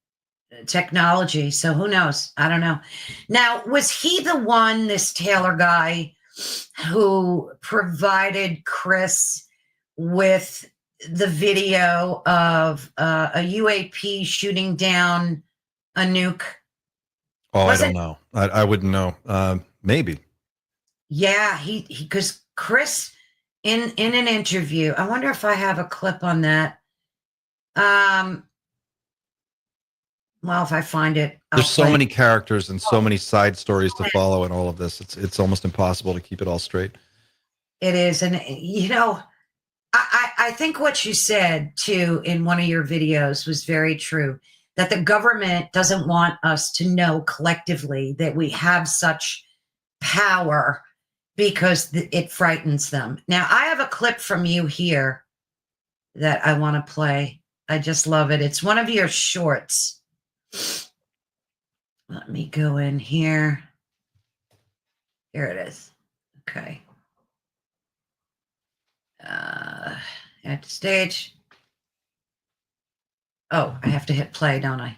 technology. So who knows? I don't know. Now, was he the one, this Taylor guy, who provided Chris with the video of a UAP shooting down a nuke? Oh, I don't know. I wouldn't know. Maybe. Yeah, he because Chris in an interview, I wonder if I have a clip on that. Well, if I find it, there's so many characters and so many side stories to follow in all of this. It's almost impossible to keep it all straight. It is. And, I think what you said, too, in one of your videos was very true, that the government doesn't want us to know collectively that we have such power because it frightens them. Now, I have a clip from you here that I want to play. I just love it. It's one of your shorts. Let me go in here. Here it is. Okay. At the stage. Oh, I have to hit play, don't I?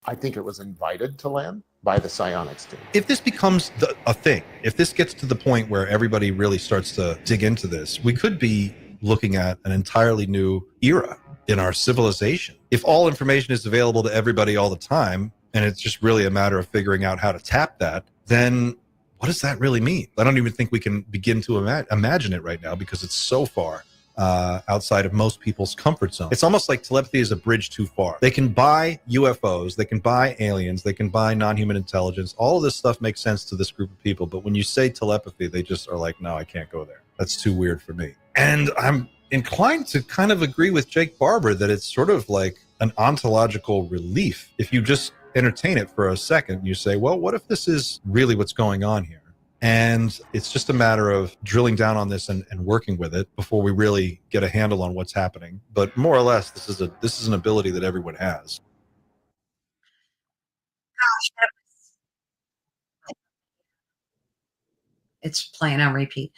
I think it was invited to land by the psionics team. If this becomes a thing, if this gets to the point where everybody really starts to dig into this, we could be looking at an entirely new era in our civilization. If all information is available to everybody all the time, and it's just really a matter of figuring out how to tap that, then what does that really mean? I don't even think we can begin to imagine it right now because it's so far outside of most people's comfort zone. It's almost like telepathy is a bridge too far. They can buy UFOs, they can buy aliens, they can buy non-human intelligence. All of this stuff makes sense to this group of people. But when you say telepathy, they just are like, no, I can't go there. That's too weird for me. And I'm inclined to kind of agree with Jake Barber that it's sort of like an ontological relief. If you just entertain it for a second, you say, well, what if this is really what's going on here? And it's just a matter of drilling down on this and working with it before we really get a handle on what's happening. But more or less, this is an ability that everyone has. Gosh, it's playing on repeat.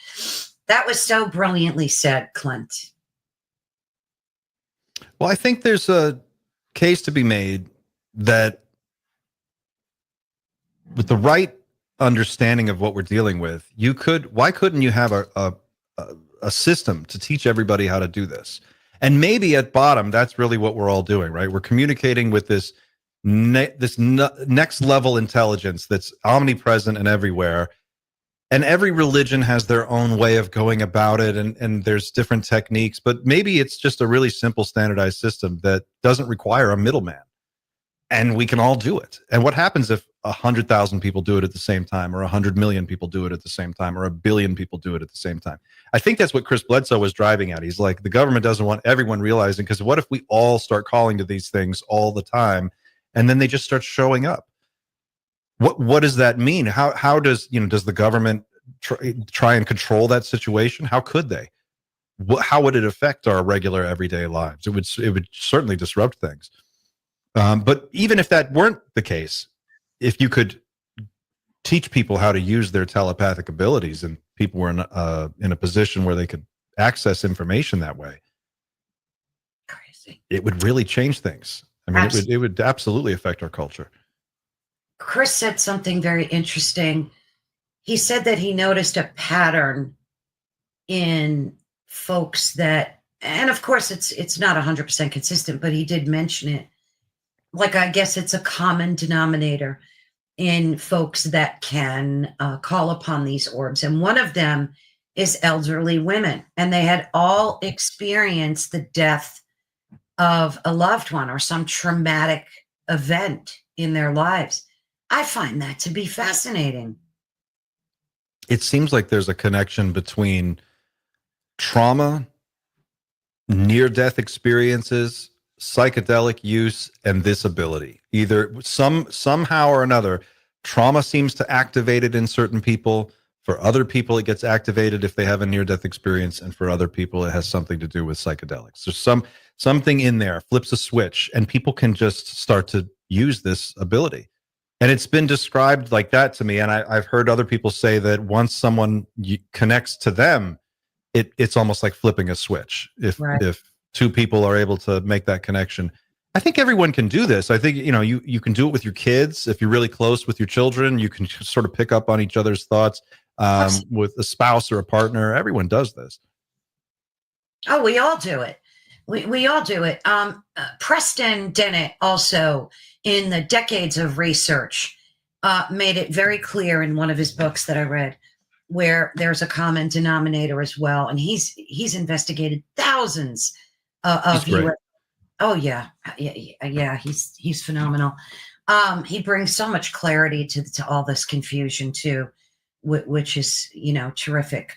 That was so brilliantly said, Clint. Well, I think there's a case to be made that with the right understanding of what we're dealing with, why couldn't you have a system to teach everybody how to do this? And maybe at bottom, that's really what we're all doing, right? We're communicating with this next level intelligence that's omnipresent and everywhere. And every religion has their own way of going about it, and there's different techniques, but maybe it's just a really simple standardized system that doesn't require a middleman. And we can all do it. And what happens if 100,000 people do it at the same time, or 100 million people do it at the same time, or 1 billion people do it at the same time? I think that's what Chris Bledsoe was driving at. He's like, the government doesn't want everyone realizing, because what if we all start calling to these things all the time, and then they just start showing up? What does that mean? How does the government try and control that situation? How could they? How would it affect our regular everyday lives? It would certainly disrupt things. But even if that weren't the case, if you could teach people how to use their telepathic abilities, and people were in a position where they could access information that way, crazy, it would really change things. I mean, it would absolutely affect our culture. Chris said something very interesting. He said that he noticed a pattern in folks that, and of course it's not 100% consistent, but he did mention it. Like, I guess it's a common denominator in folks that can call upon these orbs. And one of them is elderly women. And they had all experienced the death of a loved one or some traumatic event in their lives. I find that to be fascinating. It seems like there's a connection between trauma, near-death experiences, psychedelic use and this ability. Either somehow or another, trauma seems to activate it in certain people. For other people, it gets activated if they have a near-death experience, and for other people, it has something to do with psychedelics. There's something in there flips a switch, and people can just start to use this ability. And it's been described like that to me, and I've heard other people say that once someone connects to them, it's almost like flipping a switch. If two people are able to make that connection, I think everyone can do this. I think you can do it with your kids. If you're really close with your children, you can sort of pick up on each other's thoughts. With a spouse or a partner, everyone does this. Oh, we all do it. We all do it. Preston Dennett also, in the decades of research, made it very clear in one of his books that I read, where there's a common denominator as well, and he's investigated thousands of UFOs. Oh yeah, he's phenomenal. He brings so much clarity to all this confusion too, which is terrific.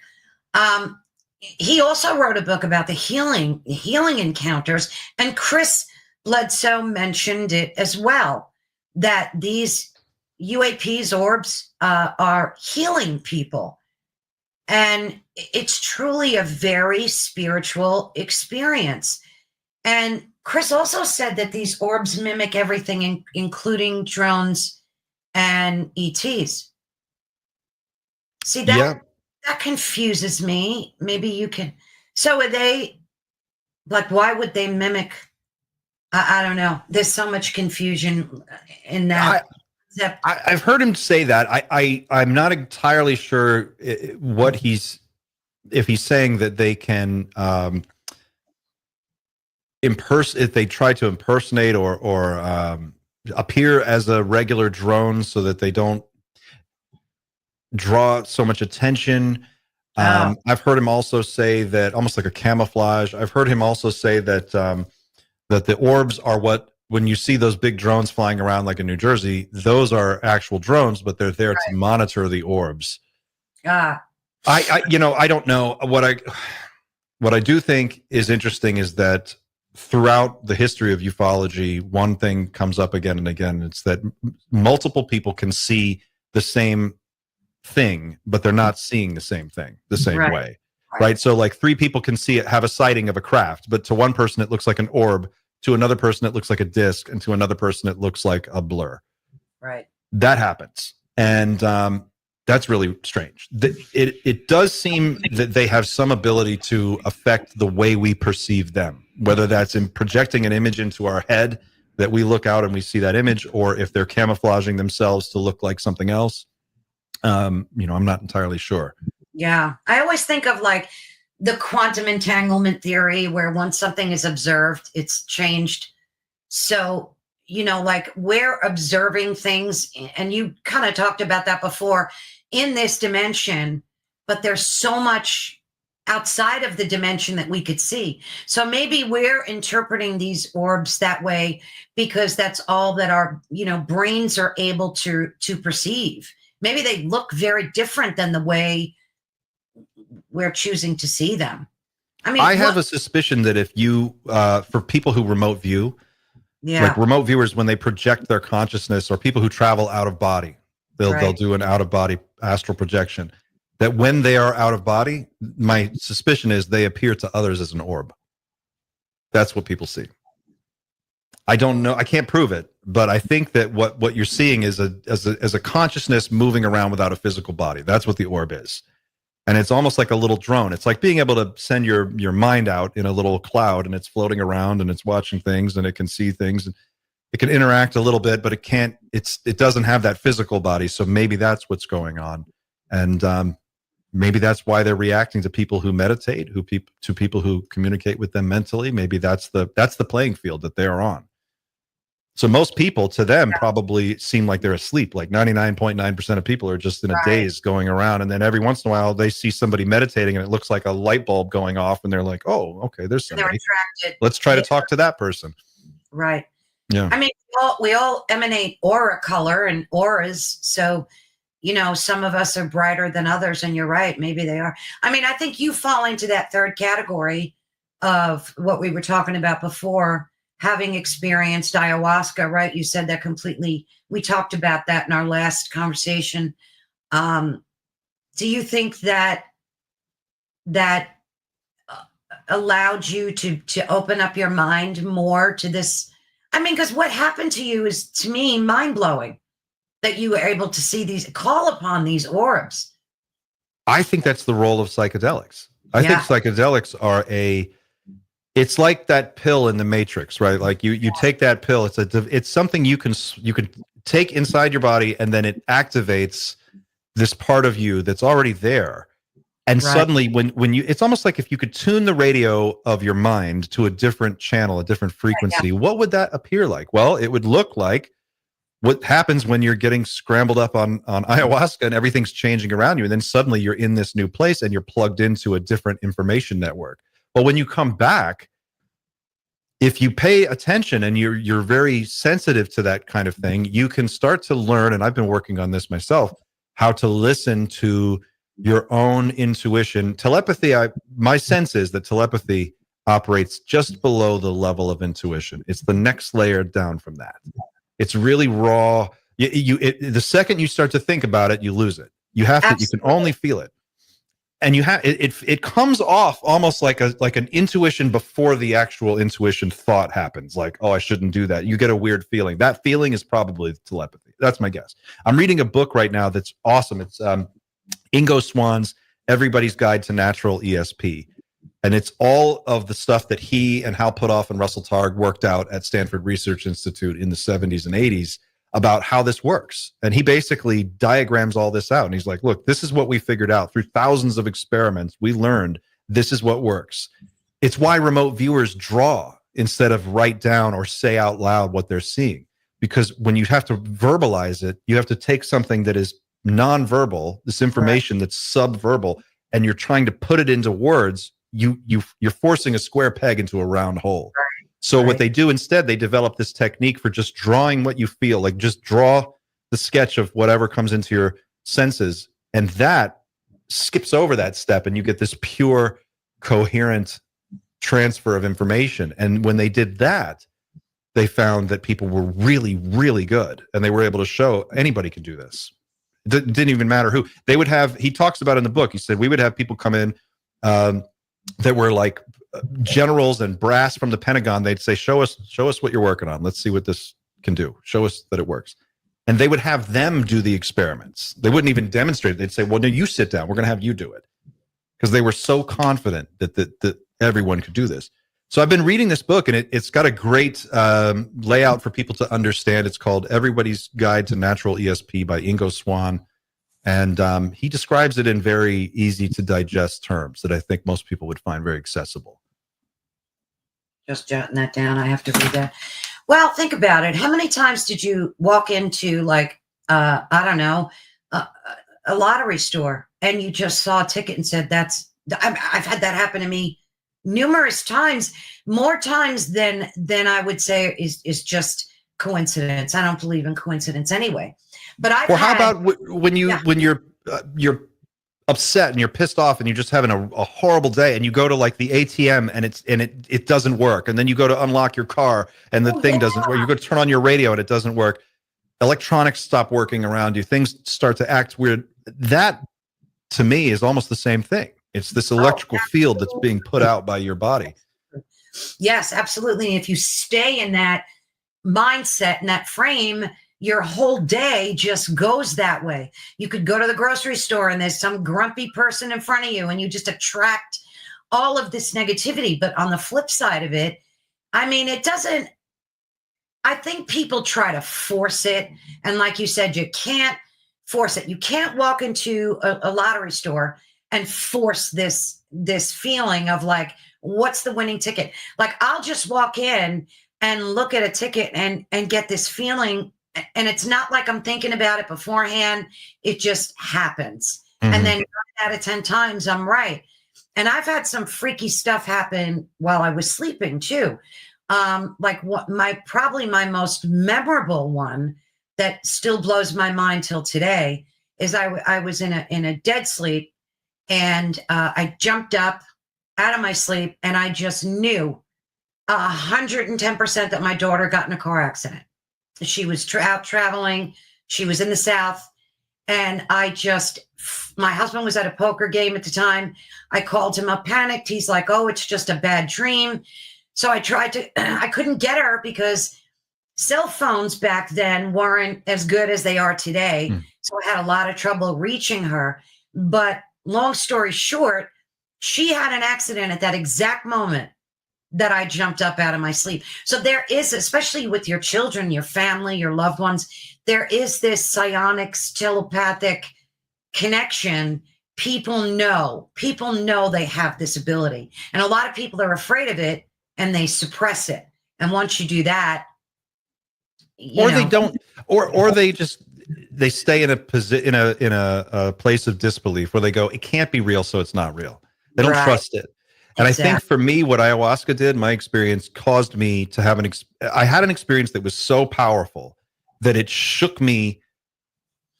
He also wrote a book about the healing encounters, and Chris Bledsoe mentioned it as well, that these UAPs, orbs, are healing people. And it's truly a very spiritual experience. And Chris also said that these orbs mimic everything, including drones and ETs. See, that confuses me. Maybe you can. So are they, like, why would they mimic? I don't know. There's so much confusion in that. I've heard him say that. I'm not entirely sure what if he's saying that they can if they try to impersonate or appear as a regular drone so that they don't draw so much attention. I've heard him also say that, almost like a camouflage. I've heard him also say that that the orbs are when you see those big drones flying around like in New Jersey, those are actual drones, but they're there to monitor the orbs. I don't know. What I do think is interesting is that throughout the history of ufology, one thing comes up again and again. It's that multiple people can see the same thing, but they're not seeing the same thing the same way. Right. So like three people can have a sighting of a craft, but to one person it looks like an orb, to another person it looks like a disc, and to another person it looks like a blur. Right. That happens. And that's really strange. It does seem that they have some ability to affect the way we perceive them, whether that's in projecting an image into our head that we look out and we see that image, or if they're camouflaging themselves to look like something else. I'm not entirely sure. Yeah. I always think of like the quantum entanglement theory, where once something is observed, it's changed. So, like we're observing things, and you kind of talked about that before, in this dimension, but there's so much outside of the dimension that we could see. So maybe we're interpreting these orbs that way because that's all that our, brains are able to perceive. Maybe they look very different than the way we're choosing to see them. I mean, I have a suspicion that if you, for people who remote view, like remote viewers, when they project their consciousness, or people who travel out of body, they'll do an out of body astral projection, that when they are out of body, my suspicion is they appear to others as an orb. That's what people see. I don't know. I can't prove it, but I think that what you're seeing is a consciousness moving around without a physical body. That's what the orb is. And it's almost like a little drone. It's like being able to send your mind out in a little cloud, and it's floating around and it's watching things and it can see things. And it can interact a little bit, but it can't. It doesn't have that physical body. So maybe that's what's going on, and maybe that's why they're reacting to people who meditate, to people who communicate with them mentally. Maybe that's the playing field that they're on. So most people, to them, probably seem like they're asleep. Like 99.9% of people are just in a daze going around. And then every once in a while, they see somebody meditating and it looks like a light bulb going off. And they're like, oh, okay, there's somebody. Let's try to talk to that person. Right. Yeah. I mean, we all emanate aura color and auras. So, some of us are brighter than others. And you're right. Maybe they are. I mean, I think you fall into that third category of what we were talking about before, having experienced ayahuasca, right? You said that completely. We talked about that in our last conversation. Do you think that allowed you to open up your mind more to this? I mean, because what happened to you is, to me, mind-blowing, that you were able to see these, call upon these orbs. I think that's the role of psychedelics. I think psychedelics are it's like that pill in the Matrix, right? Like you take that pill, it's something you can take inside your body, and then it activates this part of you that's already there. And suddenly when you, it's almost like if you could tune the radio of your mind to a different channel, a different frequency, what would that appear like? Well, it would look like what happens when you're getting scrambled up on ayahuasca and everything's changing around you. And then suddenly you're in this new place and you're plugged into a different information network. But when you come back, if you pay attention and you're very sensitive to that kind of thing, you can start to learn, and I've been working on this myself, how to listen to your own intuition. Telepathy, my sense is that telepathy operates just below the level of intuition. It's the next layer down from that. It's really raw. The second you start to think about it, you lose it. You have to. You can only feel it, and you have it comes off almost like an intuition before the actual intuition thought happens. Like, oh, I shouldn't do that. You get a weird feeling. That feeling is probably telepathy. That's my guess. I'm reading a book right now that's awesome. It's Ingo Swann's Everybody's Guide to Natural ESP. And it's all of the stuff that he and Hal Puthoff and Russell Targ worked out at Stanford Research Institute in the 70s and 80s about how this works. And he basically diagrams all this out. And he's like, look, this is what we figured out through thousands of experiments. We learned this is what works. It's why remote viewers draw instead of write down or say out loud what they're seeing. Because when you have to verbalize it, you have to take something that is nonverbal, this information that's subverbal, and you're trying to put it into words. You're forcing a square peg into a round hole. So what they do instead, they develop this technique for just drawing what you feel, like just draw the sketch of whatever comes into your senses, and that skips over that step, and you get this pure, coherent transfer of information. And when they did that, they found that people were really, really good, and they were able to show anybody can do this. It didn't even matter who. They would have, he talks about in the book, he said, we would have people come in that were like generals and brass from the Pentagon. They'd say, show us what you're working on. Let's see what this can do. Show us that it works. And they would have them do the experiments. They wouldn't even demonstrate it. They'd say, well, no, you sit down. We're going to have you do it. Because they were so confident that everyone could do this. So I've been reading this book, and it's got a great layout for people to understand. It's called Everybody's Guide to Natural ESP by Ingo Swann. And he describes it in very easy to digest terms that I think most people would find very accessible. Just jotting that down. I have to read that. Well, think about it. How many times did you walk into, like, I don't know, a lottery store, and you just saw a ticket and said, I've had that happen to me numerous times, more times than I would say is just coincidence. I don't believe in coincidence anyway. But how about when you're upset and you're pissed off and you're just having a horrible day, and you go to like the ATM and it doesn't work, and then you go to unlock your car and the thing doesn't work. You go to turn on your radio and it doesn't work. Electronics stop working around you. Things start to act weird. That, to me, is almost the same thing. It's this electrical field that's being put out by your body. Yes, absolutely. And if you stay in that mindset and that frame, your whole day just goes that way. You could go to the grocery store and there's some grumpy person in front of you, and you just attract all of this negativity. But on the flip side of it, I mean, I think people try to force it. And like you said, you can't force it. You can't walk into a lottery store and force this feeling of like, what's the winning ticket? Like, I'll just walk in and look at a ticket and get this feeling. And it's not like I'm thinking about it beforehand. It just happens. Mm-hmm. And then 9 out of 10 times I'm right. And I've had some freaky stuff happen while I was sleeping too. Like probably my most memorable one that still blows my mind till today is I was in a dead sleep, and I jumped up out of my sleep, and I just knew 110% that my daughter got in a car accident. She was out traveling. She was in the South. And my husband was at a poker game at the time. I called him up, panicked. He's like, oh, it's just a bad dream. So I couldn't get her because cell phones back then weren't as good as they are today. So I had a lot of trouble reaching her. But long story short, she had an accident at that exact moment that I jumped up out of my sleep. So there is, especially with your children, your family, your loved ones, there is this psionics, telepathic connection. People know they have this ability. And a lot of people are afraid of it and they suppress it. And once you do that, they don't, or they just, they stay in a place of disbelief where they go, it can't be real, so it's not real. They don't trust it. And exactly. I think for me, what ayahuasca did, my experience caused me to have I had an experience that was so powerful that it shook me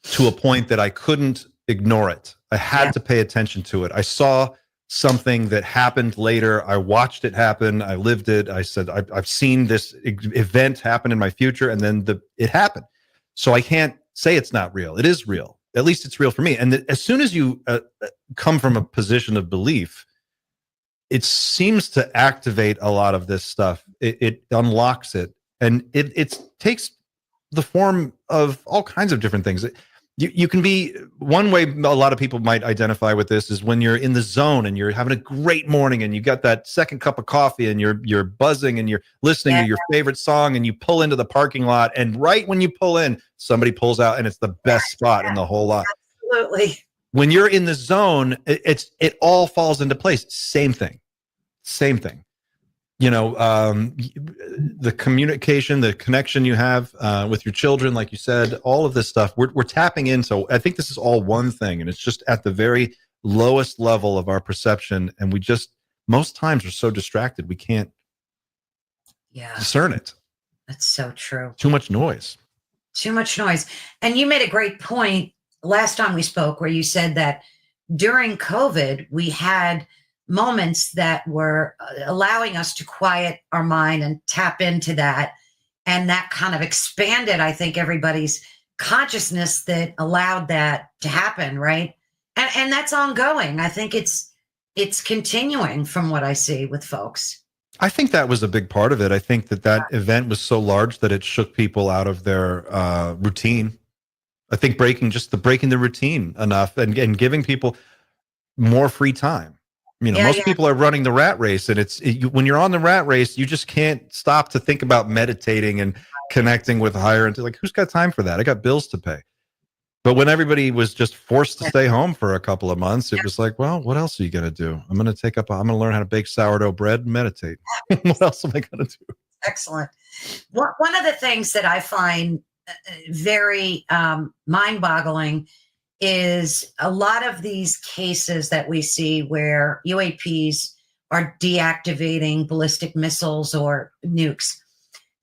to a point that I couldn't ignore it. I had to pay attention to it. I saw something that happened later. I watched it happen. I lived it. I said, I've seen this event happen in my future, and then it happened. So I can't say it's not real. It is real. At least it's real for me. And as soon as you come from a position of belief, it seems to activate a lot of this stuff. It unlocks it, and it takes the form of all kinds of different things. You can be, one way a lot of people might identify with this is when you're in the zone and you're having a great morning and you got that second cup of coffee and you're buzzing and you're listening to your favorite song and you pull into the parking lot, and right when you pull in, somebody pulls out and it's the best spot in the whole lot. Absolutely. When you're in the zone, it all falls into place. Same thing. The communication, the connection you have with your children, like you said, all of this stuff, we're tapping into. I think this is all one thing, and it's just at the very lowest level of our perception, and we just, most times, are so distracted we can't discern it. That's so true. Too much noise. And you made a great point last time we spoke, where you said that during COVID, we had moments that were allowing us to quiet our mind and tap into that. And that kind of expanded, I think, everybody's consciousness that allowed that to happen, right? And that's ongoing. I think it's continuing from what I see with folks. I think that was a big part of it. I think that event was so large that it shook people out of their routine. I think breaking the routine enough and giving people more free time. Most people are running the rat race, and when you're on the rat race, you just can't stop to think about meditating and connecting with higher. And like, who's got time for that? I got bills to pay. But when everybody was just forced to stay home for a couple of months, it was like, well, what else are you going to do? I'm going to learn how to bake sourdough bread and meditate. What else am I going to do? Excellent. One of the things that I find very mind-boggling is a lot of these cases that we see where UAPs are deactivating ballistic missiles or nukes.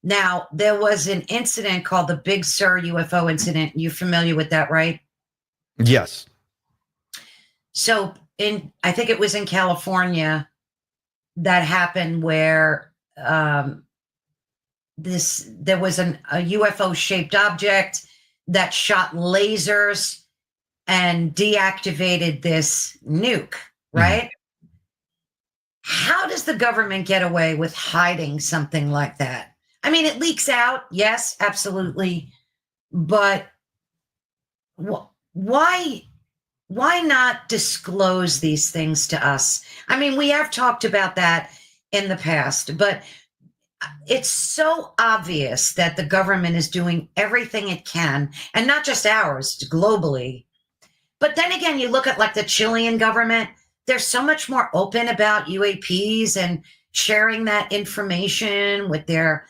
Now, there was an incident called the Big Sur UFO incident. You familiar with that, right? Yes. So I think it was in California that happened, where there was a UFO shaped object that shot lasers and deactivated this nuke, right? Mm-hmm. How does the government get away with hiding something like that? I mean, it leaks out, yes, absolutely. But why not disclose these things to us? I mean, we have talked about that in the past, but it's so obvious that the government is doing everything it can, and not just ours, globally. But then again, you look at like the Chilean government, they're so much more open about UAPs and sharing that information with their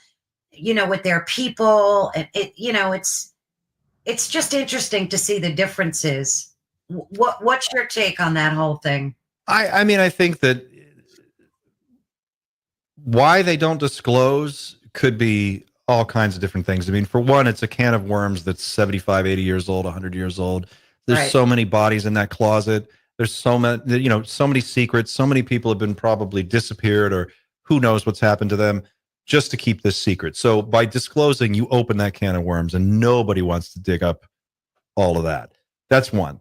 people. And it's just interesting to see the differences. What's your take on that whole thing? I mean, I think that why they don't disclose could be all kinds of different things. I mean, for one, it's a can of worms that's 75, 80 years old, 100 years old. There's so many bodies in that closet. There's so many, so many secrets. So many people have been probably disappeared or who knows what's happened to them, just to keep this secret. So by disclosing, you open that can of worms, and nobody wants to dig up all of that. That's one.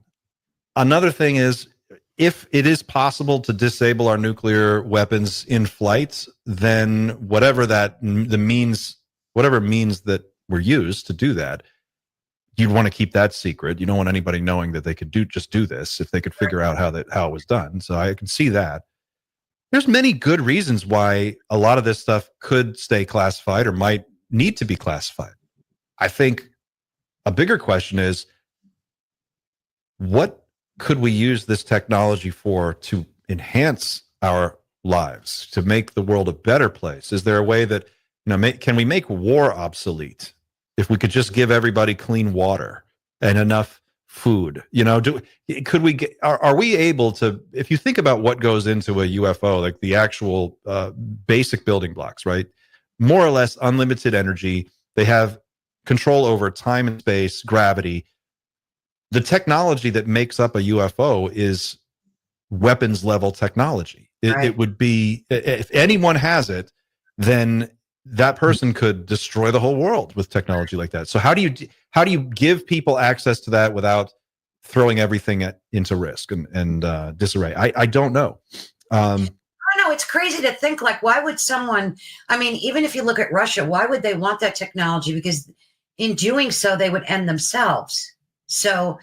Another thing is, if it is possible to disable our nuclear weapons in flight, then whatever means that were used to do that, you'd want to keep that secret. You don't want anybody knowing that they could do this if they could figure out how it was done. So I can see that. There's many good reasons why a lot of this stuff could stay classified or might need to be classified. I think a bigger question is, what could we use this technology for to enhance our lives, to make the world a better place? Is there a way that, can we make war obsolete if we could just give everybody clean water and enough food? Are we able to, if you think about what goes into a UFO, like the actual basic building blocks, right? More or less unlimited energy. They have control over time and space, gravity. The technology that makes up a UFO is weapons level technology. It would be, if anyone has it, then that person could destroy the whole world with technology like that. So how do you give people access to that without throwing everything into risk and disarray? I don't know. I know, it's crazy to think, like, why would someone, even if you look at Russia, why would they want that technology? Because in doing so, they would end themselves. So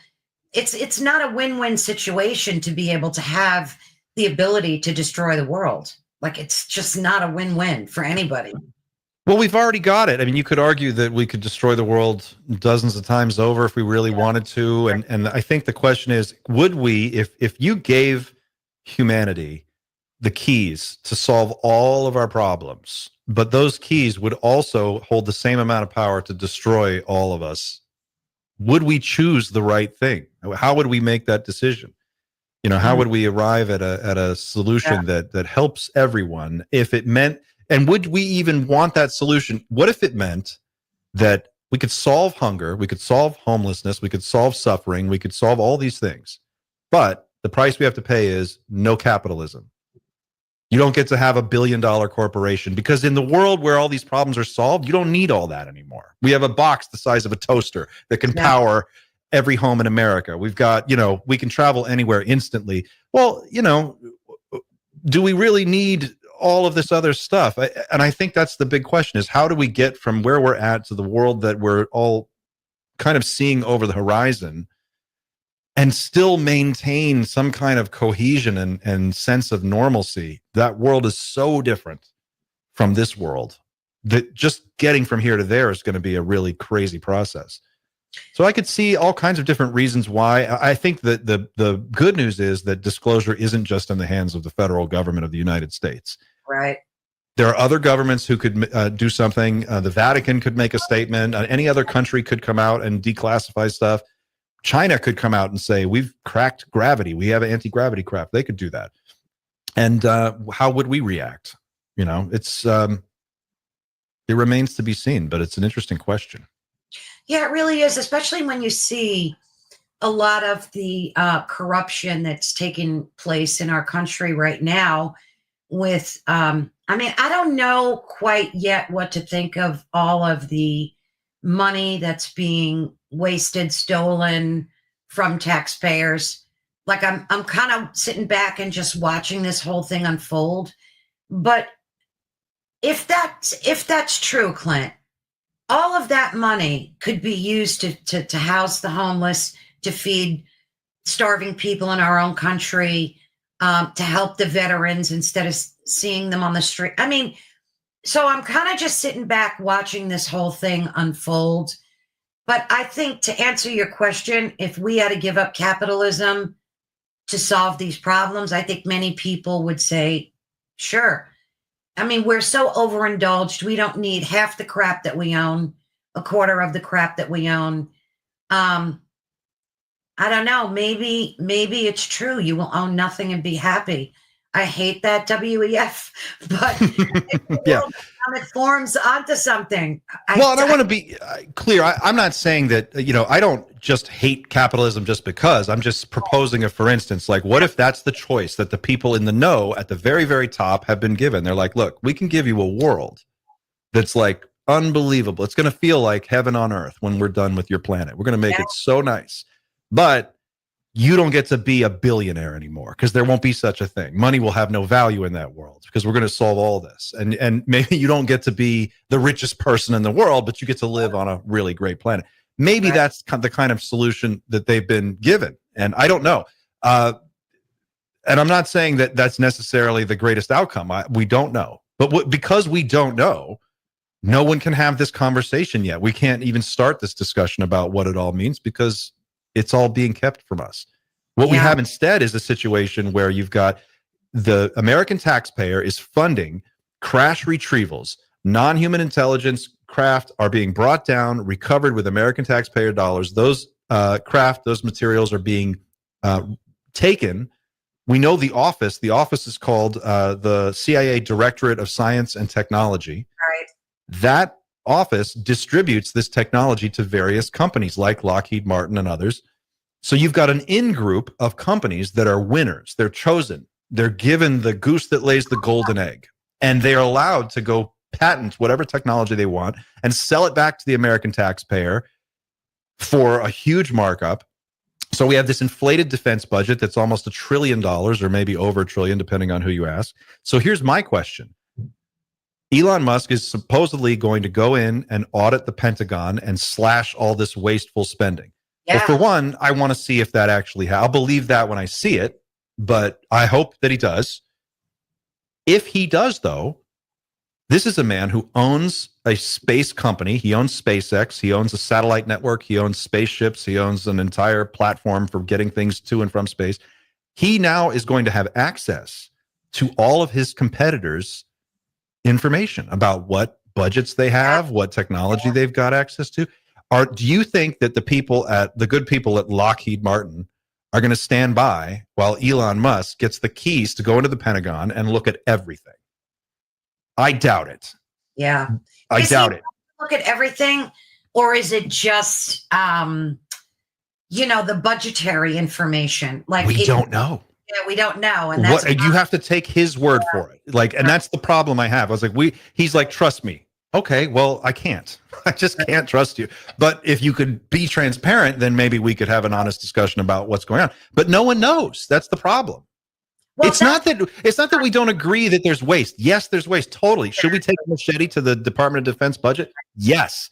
it's not a win-win situation to be able to have the ability to destroy the world. Like, it's just not a win-win for anybody. Well, we've already got it. You could argue that we could destroy the world dozens of times over if we really wanted to. And I think the question is, would we, if you gave humanity the keys to solve all of our problems, but those keys would also hold the same amount of power to destroy all of us, would we choose the right thing? How would we make that decision? How would we arrive at a solution that helps everyone if it meant, and would we even want that solution? What if it meant that we could solve hunger, we could solve homelessness, we could solve suffering, we could solve all these things, but the price we have to pay is no capitalism. You don't get to have $1 billion corporation, because in the world where all these problems are solved, you don't need all that anymore. We have a box the size of a toaster that can power every home in America. We've got, we can travel anywhere instantly. Well, do we really need all of this other stuff? And I think that's the big question, is how do we get from where we're at to the world that we're all kind of seeing over the horizon and still maintain some kind of cohesion and sense of normalcy? That world is so different from this world that just getting from here to there is going to be a really crazy process. So I could see all kinds of different reasons why. I think that the good news is that disclosure isn't just in the hands of the federal government of the United States. Right. There are other governments who could do something. The Vatican could make a statement. Any other country could come out and declassify stuff. China could come out and say, we've cracked gravity. We have anti-gravity craft. They could do that. And how would we react? It's it remains to be seen, but it's an interesting question. Yeah, it really is, especially when you see a lot of the corruption that's taking place in our country right now with, I don't know quite yet what to think of all of the money that's being wasted, stolen from taxpayers. Like, I'm kind of sitting back and just watching this whole thing unfold. But if that's true, Clint, all of that money could be used to house the homeless, to feed starving people in our own country, to help the veterans instead of seeing them on the street. So I'm kind of just sitting back watching this whole thing unfold. But I think, to answer your question, if we had to give up capitalism to solve these problems, I think many people would say, sure. We're so overindulged. We don't need half the crap that we own, a quarter of the crap that we own. I don't know. Maybe it's true. You will own nothing and be happy. I hate that WEF, but Yeah. it forms onto something. And I want to be clear. I'm not saying that, I don't just hate capitalism just because. I'm just proposing for instance, like, what if that's the choice that the people in the know at the very, very top have been given? They're like, look, we can give you a world that's like unbelievable. It's going to feel like heaven on earth when we're done with your planet. We're going to make it so nice. But you don't get to be a billionaire anymore because there won't be such a thing. Money will have no value in that world because we're going to solve all this. And maybe you don't get to be the richest person in the world, but you get to live on a really great planet. Maybe that's the kind of solution that they've been given. And I don't know. And I'm not saying that that's necessarily the greatest outcome. We don't know. But because we don't know, no one can have this conversation yet. We can't even start this discussion about what it all means because it's all being kept from us. What we have instead is a situation where you've got the American taxpayer is funding crash retrievals. Non-human intelligence craft are being brought down, recovered with American taxpayer dollars. Those those materials are being taken. We know the office is called the CIA Directorate of Science and Technology. Right. That office distributes this technology to various companies like Lockheed Martin and others. So you've got an in-group of companies that are winners. They're chosen. They're given the goose that lays the golden egg. And they are allowed to go patent whatever technology they want and sell it back to the American taxpayer for a huge markup. So we have this inflated defense budget that's almost $1 trillion or maybe over $1 trillion, depending on who you ask. So here's my question. Elon Musk is supposedly going to go in and audit the Pentagon and slash all this wasteful spending. Yeah. Well, for one, I want to see if that actually I'll believe that when I see it, but I hope that he does. If he does, though, this is a man who owns a space company. He owns SpaceX. He owns a satellite network. He owns spaceships. He owns an entire platform for getting things to and from space. He now is going to have access to all of his competitors' information about what budgets they have, what technology they've got access to. Do you think that the good people at Lockheed Martin are going to stand by while Elon Musk gets the keys to go into the Pentagon and look at everything? I doubt it. Yeah. I doubt it. Look at everything, or is it just, the budgetary information? Like we don't know. Yeah, we don't know, and that's you have to take his word for it. Like, and that's the problem I have. I was like, he's like, trust me. Okay, well, I can't. I just can't trust you. But if you could be transparent, then maybe we could have an honest discussion about what's going on. But no one knows. That's the problem. Well, it's not that we don't agree that there's waste. Yes, there's waste. Totally. Should we take a machete to the Department of Defense budget? Yes.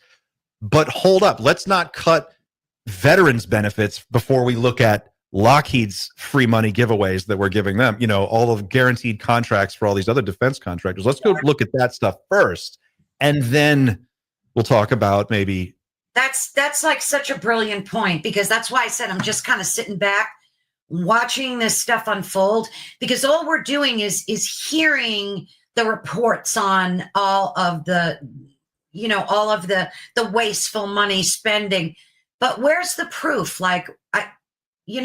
But hold up. Let's not cut veterans' benefits before we look at Lockheed's free money giveaways that we're giving them. All of guaranteed contracts for all these other defense contractors. Let's go look at that stuff first. And then we'll talk about maybe. That's like such a brilliant point, because that's why I said I'm just kind of sitting back watching this stuff unfold, because all we're doing is hearing the reports on all of the wasteful money spending. But where's the proof? Like, the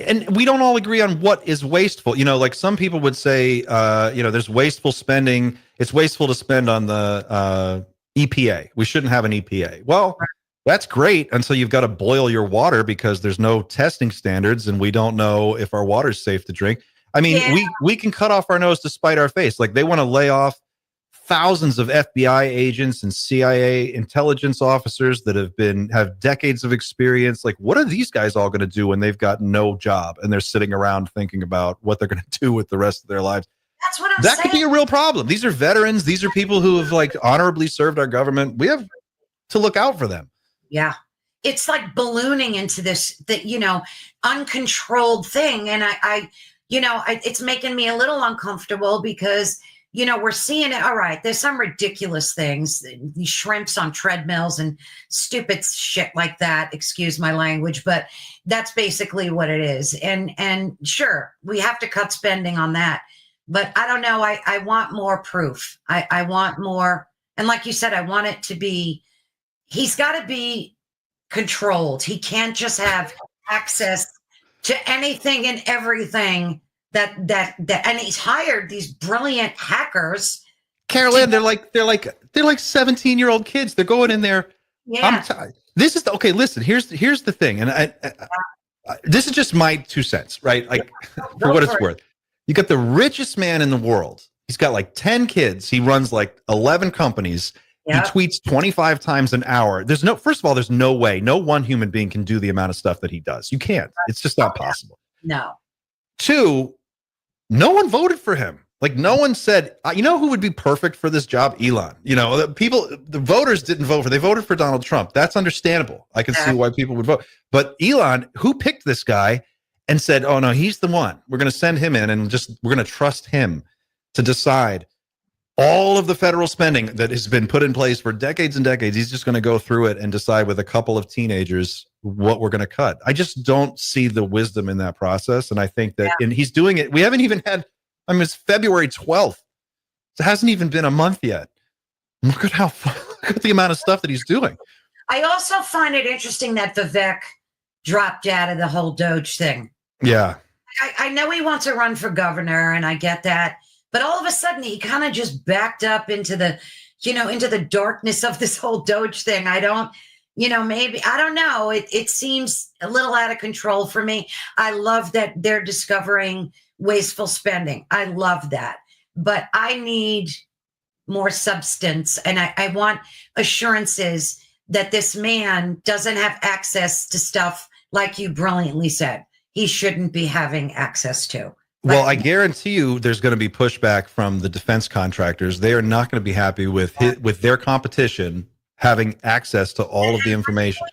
and we don't all agree on what is wasteful. Like some people would say, there's wasteful spending. It's wasteful to spend on the EPA. We shouldn't have an EPA. Well, that's great until you've got to boil your water because there's no testing standards and we don't know if our water is safe to drink. I mean, we can cut off our nose to spite our face. Like they want to lay off thousands of FBI agents and CIA intelligence officers that have decades of experience. Like, what are these guys all going to do when they've got no job and they're sitting around thinking about what they're going to do with the rest of their lives? That's what I'm saying. That could be a real problem. These are veterans. These are people who have honorably served our government. We have to look out for them. Yeah. It's like ballooning into this, uncontrolled thing. And it's making me a little uncomfortable because, we're seeing it. All right. There's some ridiculous things, these shrimps on treadmills and stupid shit like that. Excuse my language, but that's basically what it is. And sure, we have to cut spending on that. But I don't know. I want more proof. I want more. And like you said, I want it to be, he's got to be controlled. He can't just have access to anything and everything that and he's hired these brilliant hackers Carolyn, they're like 17-year-old kids. They're going in there. Yeah. This is okay. Listen, here's the thing, and I this is just my 2 cents, right? Like, for what it's worth. You got the richest man in the world. He's got like 10 kids. He runs like 11 companies. He tweets 25 times an hour. First of all, there's no way, no one human being can do the amount of stuff that he does. You can't. It's just not possible. No. 2, no one voted for him. Like, no one said, you know who would be perfect for this job? Elon. You know, the voters didn't vote for, they voted for Donald Trump. That's understandable. I can see why people would vote. But Elon, who picked this guy and said, oh no, he's the one. We're going to send him in and we're going to trust him to decide all of the federal spending that has been put in place for decades and decades. He's just going to go through it and decide with a couple of teenagers what we're going to cut. I just don't see the wisdom in that process. And I think that, and he's doing it. We haven't even had, it's February 12th. It hasn't even been a month yet. Look at the amount of stuff that he's doing. I also find it interesting that Vivek dropped out of the whole Doge thing. Yeah. I know he wants to run for governor, and I get that. But all of a sudden, he kind of just backed up into the darkness of this whole Doge thing. I don't know. It seems a little out of control for me. I love that they're discovering wasteful spending. I love that. But I need more substance, and I want assurances that this man doesn't have access to stuff like you brilliantly said he shouldn't be having access to. Well, I guarantee you there's going to be pushback from the defense contractors. They are not going to be happy with their competition having access to all of the information.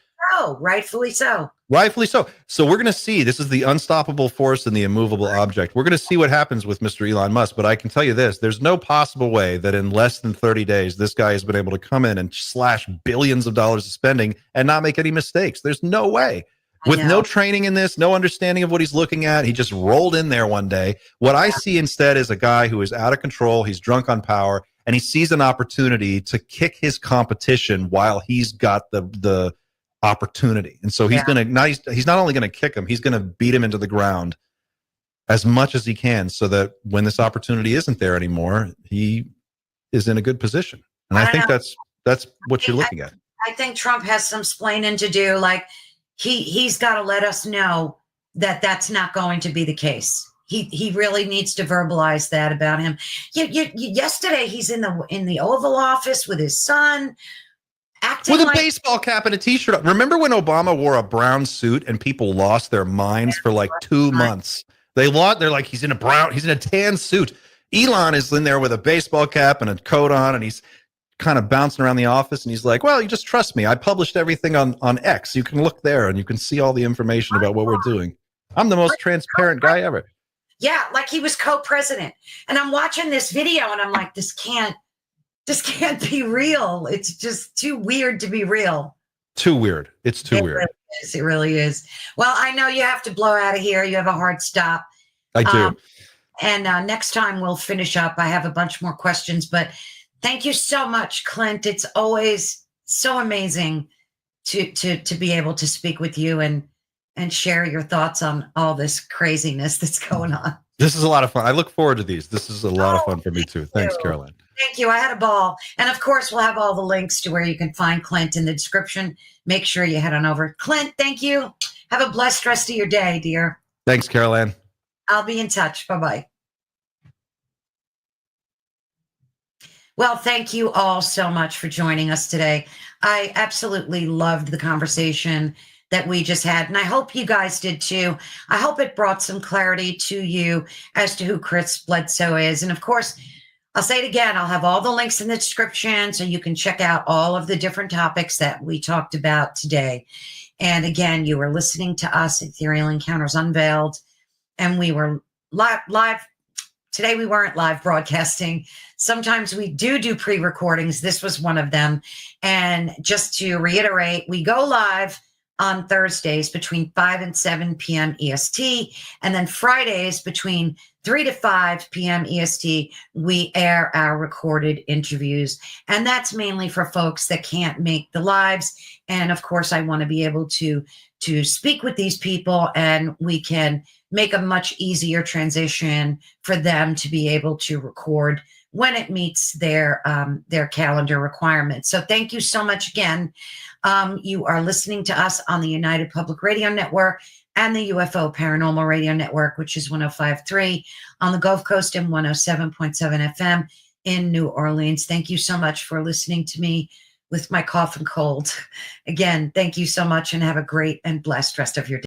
Rightfully so. Rightfully so. So we're going to see, this is the unstoppable force and the immovable object. We're going to see what happens with Mr. Elon Musk. But I can tell you this, there's no possible way that in less than 30 days, this guy has been able to come in and slash billions of dollars of spending and not make any mistakes. There's no way. With no training in this, no understanding of what he's looking at, he just rolled in there one day. What I see instead is a guy who is out of control. He's drunk on power, and he sees an opportunity to kick his competition while he's got the opportunity. And so he's he's not only going to kick him, he's going to beat him into the ground as much as he can, so that when this opportunity isn't there anymore, he is in a good position. And I think that's what you're looking at. I think Trump has some splaining to do. Like, he's got to let us know that that's not going to be the case. He really needs to verbalize that about him. Yesterday, he's in the Oval Office with his son, acting with a baseball cap and a T-shirt. Remember when Obama wore a brown suit and people lost their minds for like 2 months? They're like, he's in a tan suit. Elon is in there with a baseball cap and a coat on, and he's kind of bouncing around the office, and he's like, well, you just trust me. I published everything on X. You can look there and you can see all the information about what we're doing. I'm the most transparent guy ever. Yeah, like he was co-president. And I'm watching this video and I'm like, this can't be real. It's just too weird to be real. Too weird. It's too weird. It really is. Well, I know you have to blow out of here. You have a hard stop. I do. And next time we'll finish up. I have a bunch more questions, but thank you so much, Clint. It's always so amazing to be able to speak with you and share your thoughts on all this craziness that's going on. This is a lot of fun. I look forward to these. This is a lot of fun for me too. Thanks, Caroline. Thank you. I had a ball. And of course, we'll have all the links to where you can find Clint in the description. Make sure you head on over. Clint, thank you. Have a blessed rest of your day, dear. Thanks, Caroline. I'll be in touch. Bye-bye. Well, thank you all so much for joining us today. I absolutely loved the conversation that we just had, and I hope you guys did too. I hope it brought some clarity to you as to who Chris Bledsoe is. And of course, I'll say it again, I'll have all the links in the description so you can check out all of the different topics that we talked about today. And again, you were listening to us at Ethereal Encounters Unveiled, and we were live. Today we weren't live broadcasting. Sometimes we do pre-recordings. This was one of them. And just to reiterate, we go live on Thursdays between 5 and 7 p.m. EST. And then Fridays between 3 to 5 p.m. EST, we air our recorded interviews. And that's mainly for folks that can't make the lives. And of course, I want to be able to speak with these people, and we can make a much easier transition for them to be able to record when it meets their calendar requirements. So thank you so much again. You are listening to us on the United Public Radio Network and the UFO Paranormal Radio Network, which is 105.3 on the Gulf Coast and 107.7 FM in New Orleans. Thank you so much for listening to me with my cough and cold. Again, thank you so much and have a great and blessed rest of your day.